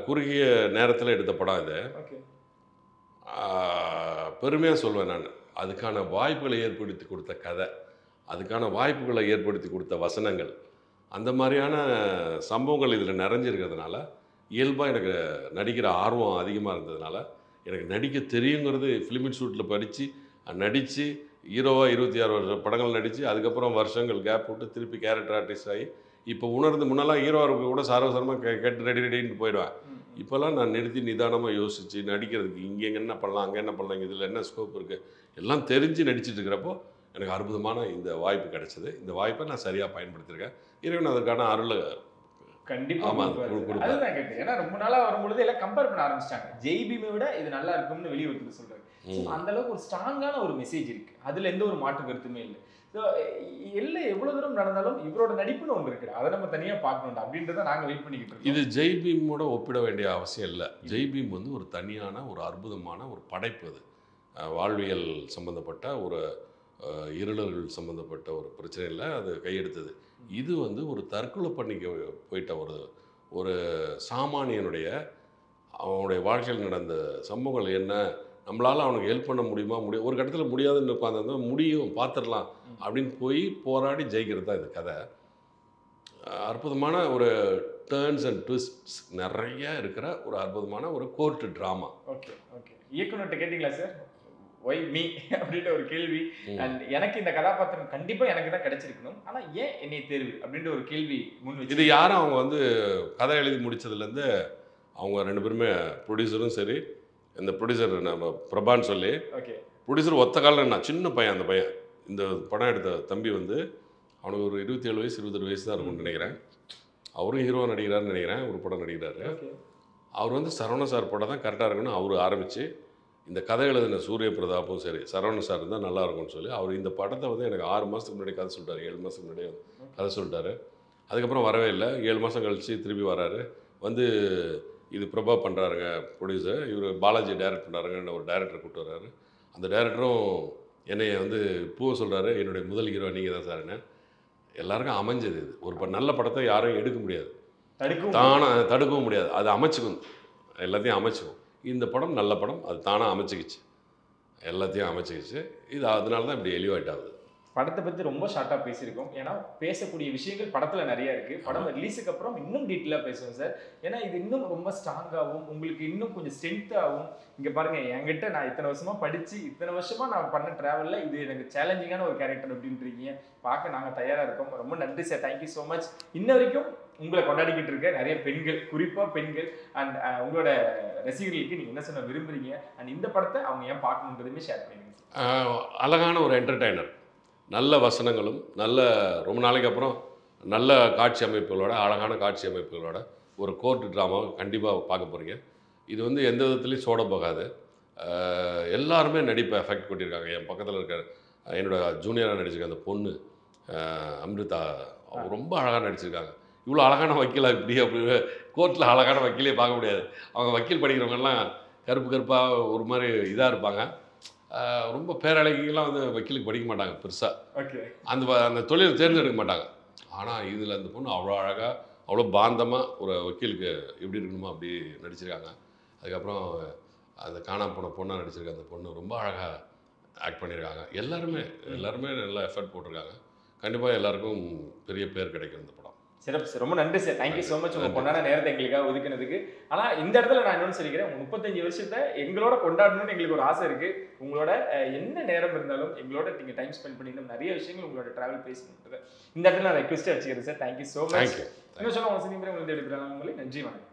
குறுகிய நேரத்தில் எடுத்த படம் இது. பெருமையாக சொல்வேன் நான். அதுக்கான வாய்ப்புகளை ஏற்படுத்தி கொடுத்த கதை, அதுக்கான வாய்ப்புகளை ஏற்படுத்தி கொடுத்த வசனங்கள், அந்த மாதிரியான சம்பவங்கள் இதில் நிறைஞ்சிருக்கிறதுனால இயல்பாக எனக்கு நடிக்கிற ஆர்வம் அதிகமாக இருந்ததுனால எனக்கு நடிக்க தெரியுங்கிறது ஃபிலிம் இன்ஸ்டியூட்டில் படித்து நடித்து ஹீரோவாக 26 வருஷம் படங்கள் நடித்து அதுக்கப்புறம் வருஷங்கள் கேப் விட்டு திருப்பி கேரக்டர் ஆர்டிஸ்ட் ஆகி இப்போ உணர்ந்து முன்னெல்லாம் ஹீரோவாக இருக்க கூட சாரவசரமாக கேட்டு ரெடின்னு போயிடுவேன். இப்போல்லாம் நான் நிறுத்தி நிதானமாக யோசித்து நடிக்கிறதுக்கு இங்கே என்ன பண்ணலாம், அங்கே என்ன பண்ணலாம், இதில் என்ன ஸ்கோப் இருக்குது எல்லாம் தெரிஞ்சு நடிச்சிட்டு இருக்கிறப்போ எனக்கு அற்புதமான இந்த வாய்ப்பு கிடைச்சது. இந்த வாய்ப்பை நான் சரியாக பயன்படுத்தியிருக்கேன். இறைவன் அதற்கான அருள் கண்டிப்பாக அதுதான் கேட்டேன். ஏன்னா ரொம்ப நாளாக வரும்பொழுது எல்லாம் கம்பேர் பண்ண ஆரம்பிச்சிட்டாங்க. ஜெய்பீமை விட இது நல்லா இருக்கும்னு வெளியே வந்து சொல்கிறாங்க. அந்த அளவுக்கு ஒரு ஸ்ட்ராங்கான ஒரு மெசேஜ் இருக்குது, அதில் எந்த ஒரு மாற்று கருத்துமே இல்லை. ஸோ எல்லாம் எவ்வளோ தூரம் நடந்தாலும் இவரோட நடிப்புன்னு ஒன்று இருக்குது, அதை நம்ம தனியாக பார்க்கணும் அப்படின்றத நாங்கள் வெயிட் பண்ணிக்கிட்டு இருக்கோம். இது ஜெய்பீமோட ஒப்பிட வேண்டிய அவசியம் இல்லை. ஜெய்பீம் வந்து ஒரு தனியான ஒரு அற்புதமான ஒரு படைப்பு. அது வாழ்வியல் சம்மந்தப்பட்ட ஒரு இருளர்கள் சம்மந்தப்பட்ட ஒரு பிரச்சனையில் அது கையெடுத்தது. இது வந்து ஒரு தற்கொலை பண்ணிக்க போயிட்ட ஒரு சாமானியனுடைய அவனுடைய வாழ்க்கையில் நடந்த சம்பவங்கள் என்ன, நம்மளால் அவனுக்கு ஹெல்ப் பண்ண முடியுமா, ஒரு கட்டத்தில் முடியாதுன்னு உட்காந்து முடியும் பார்த்துடலாம் அப்படின்னு போய் போராடி ஜெயிக்கிறது தான் இந்த கதை. அற்புதமான ஒரு டேர்ன்ஸ் அண்ட் ட்விஸ்ட்ஸ் நிறைய இருக்கிற ஒரு அற்புதமான ஒரு கோர்ட் ட்ராமா. Okay okay. இயக்குனர்கிட்ட கேட்டிங்களா சார் ஒய் மீ அப்படின்ற ஒரு கேள்வி? அண்ட் எனக்கு இந்த கதாபாத்திரம் கண்டிப்பாக எனக்கு தான் கிடைச்சிருக்கணும், ஆனால் ஏன் என்னை தேர்வு அப்படின்ற ஒரு கேள்வி முன் வச்சு. இது யாரும் அவங்க வந்து கதை எழுதி முடித்ததுலேருந்து அவங்க 2 பேருமே ப்ரொடியூசரும் சரி, இந்த ப்ரொடியூசர் நம்ம பிரபான்னு சொல்லி ஓகே ப்ரொடியூசர் ஒத்த காலில் நான் சின்ன பையன். அந்த பையன் இந்த படம் எடுத்த தம்பி வந்து அவனுக்கு ஒரு 27 வயசு 28 வயசு தான் இருக்கும்னு நினைக்கிறேன். அவரும் ஹீரோ நடிக்கிறாருன்னு நினைக்கிறேன், ஒரு படம் நடிக்கிறாரு. அவர் வந்து சரவண சார் படம் தான் கரெக்டாக இருக்குன்னு அவர் ஆரம்பித்து இந்த கதை எழுதின சூரிய பிரதாப்பும் சரி சரவண சார் இருந்தால் நல்லா இருக்கும்னு சொல்லி அவர் இந்த படத்தை வந்து எனக்கு 6 மாதத்துக்கு முன்னாடி கதை சொல்லிட்டார், 7 மாதத்துக்கு முன்னாடி கதை சொல்லிட்டாரு. அதுக்கப்புறம் வரவே இல்லை. 7 மாதம் கழித்து திருப்பி வராரு. வந்து இது பிரபா பண்ணுறாருங்க ப்ரொடியூசர், இவர் பாலாஜி டைரக்ட் பண்ணுறாருங்கன்னு ஒரு டைரக்டர் கூப்பிட்டு வர்றாரு. அந்த டைரக்டரும் என்னைய வந்து பூவை சொல்கிறாரு, என்னுடைய முதல் ஹீரோ நீங்கள் தான் சார். என்ன எல்லாருக்கும் அமைஞ்சது இது. ஒரு நல்ல படத்தை யாரும் எடுக்க முடியாது, தானாக தடுக்கவும் முடியாது, அது அமைச்சுக்கும், எல்லாத்தையும் அமைச்சுக்கும். இந்த படம் நல்ல படம், அது தானாக அமைச்சிக்கிச்சு, எல்லாத்தையும் அமைச்சிக்கிச்சு. இது அதனால தான் இப்படி எலிவேட் ஆகுது. படத்தை பற்றி ரொம்ப ஷார்ட்டாக பேசியிருக்கோம், ஏன்னா பேசக்கூடிய விஷயங்கள் படத்தில் நிறையா இருக்குது. படம் ரிலீஸுக்கு அப்புறம் இன்னும் டீட்டெயிலாக பேசுவோம் சார், ஏன்னா இது இன்னும் ரொம்ப ஸ்ட்ராங்காகவும் உங்களுக்கு இன்னும் கொஞ்சம் ஸ்ட்ரென்த்தாகவும். இங்கே பாருங்கள், என்கிட்ட நான் இத்தனை வருஷமாக படித்து இத்தனை வருஷமாக நான் பண்ண ட்ராவலில் இது எனக்கு சேலஞ்சிங்கான ஒரு கேரக்டர் அப்படின்றீங்க. பார்க்க நாங்கள் தயாராக இருக்கோம். ரொம்ப நன்றி சார், தேங்க்யூ ஸோ மச். இன்ன வரைக்கும் உங்களை கொண்டாடிக்கிட்டு இருக்க நிறைய பெண்கள், குறிப்பாக பெண்கள் அண்ட் உங்களோட ரசிகர்களுக்கு நீங்கள் என்ன சொல்ல விரும்புகிறீங்க, அண்ட் இந்த படத்தை அவங்க ஏன் பார்க்கணுன்றதுமே ஷேர் பண்ணிடுங்க. அழகான ஒரு என்டர்டெய்னர், நல்ல வசனங்களும், நல்ல ரொம்ப நாளைக்கு அப்புறம் நல்ல காட்சி அமைப்புகளோட, அழகான காட்சி அமைப்புகளோட ஒரு கோர்ட் ட்ராமாவை கண்டிப்பாக பார்க்க போகிறீங்க. இது வந்து எந்த விதத்துலையும் சோட போகாது. எல்லாருமே நடிப்பை எஃபெக்ட் கொட்டியிருக்காங்க. என் பக்கத்தில் இருக்கிற என்னோடய ஜூனியராக நடிச்சிருக்க அந்த பொண்ணு அம்ரிதா, அவங்க ரொம்ப அழகாக நடிச்சிருக்காங்க. இவ்வளோ அழகான வக்கீலாக அப்படி கோர்ட்டில் அழகான வக்கீலே பார்க்க முடியாது. அவங்க வக்கீல் படிக்கிறவங்கெல்லாம் கருப்பாக ஒரு மாதிரி இதாக இருப்பாங்க. ரொம்ப பேரழகிகளாம் வந்து வக்கீலுக்கு படிக்க மாட்டாங்க பெருசாக, அந்த தொழிலை தேர்ந்தெடுக்க மாட்டாங்க. ஆனால் இதில் அந்த பொண்ணு அவ்வளோ அழகாக, அவ்வளோ பாந்தமாக ஒரு வக்கீலுக்கு எப்படி இருக்கணுமோ அப்படி நடிச்சிருக்காங்க. அதுக்கப்புறம் அந்த காணாம போன பொண்ணாக நடிச்சிருக்க அந்த பொண்ணு ரொம்ப அழகாக ஆக்ட் பண்ணியிருக்காங்க. எல்லாருமே நல்லா எஃபர்ட் போட்டிருக்காங்க. கண்டிப்பாக எல்லாருக்கும் பெரிய பேர் கிடைக்கும் இந்த படம். சிறப்பு சார், ரொம்ப நன்றி சார். தேங்க்யூ ஸோ மச் உங்கள் பொண்ணான நேரத்தை எங்களுக்காக ஒதுக்கினதுக்கு. ஆனால் இந்த இடத்துல நான் இன்னொன்று சொல்லிக்கிறேன், 35 வருஷத்தை எங்களோட கொண்டாடணும்னு எங்களுக்கு ஒரு ஆசை இருக்குது. உங்களோட என்ன நேரம் இருந்தாலும் எங்களோட நீங்கள் டைம் ஸ்பெண்ட் பண்ணி இன்னும் நிறைய விஷயங்கள் உங்களோட ட்ராவல் பேசணுன்றது இந்த இடத்துல நான் ரெக்வஸ்ட்டாக வச்சுக்கிறேன் சார். Thank you so much. இன்னும் சொல்ல உங்கள் சினிமா உங்களுக்கு எடுக்கிறாங்க. உங்களுக்கு நன்றி, வணக்கம்.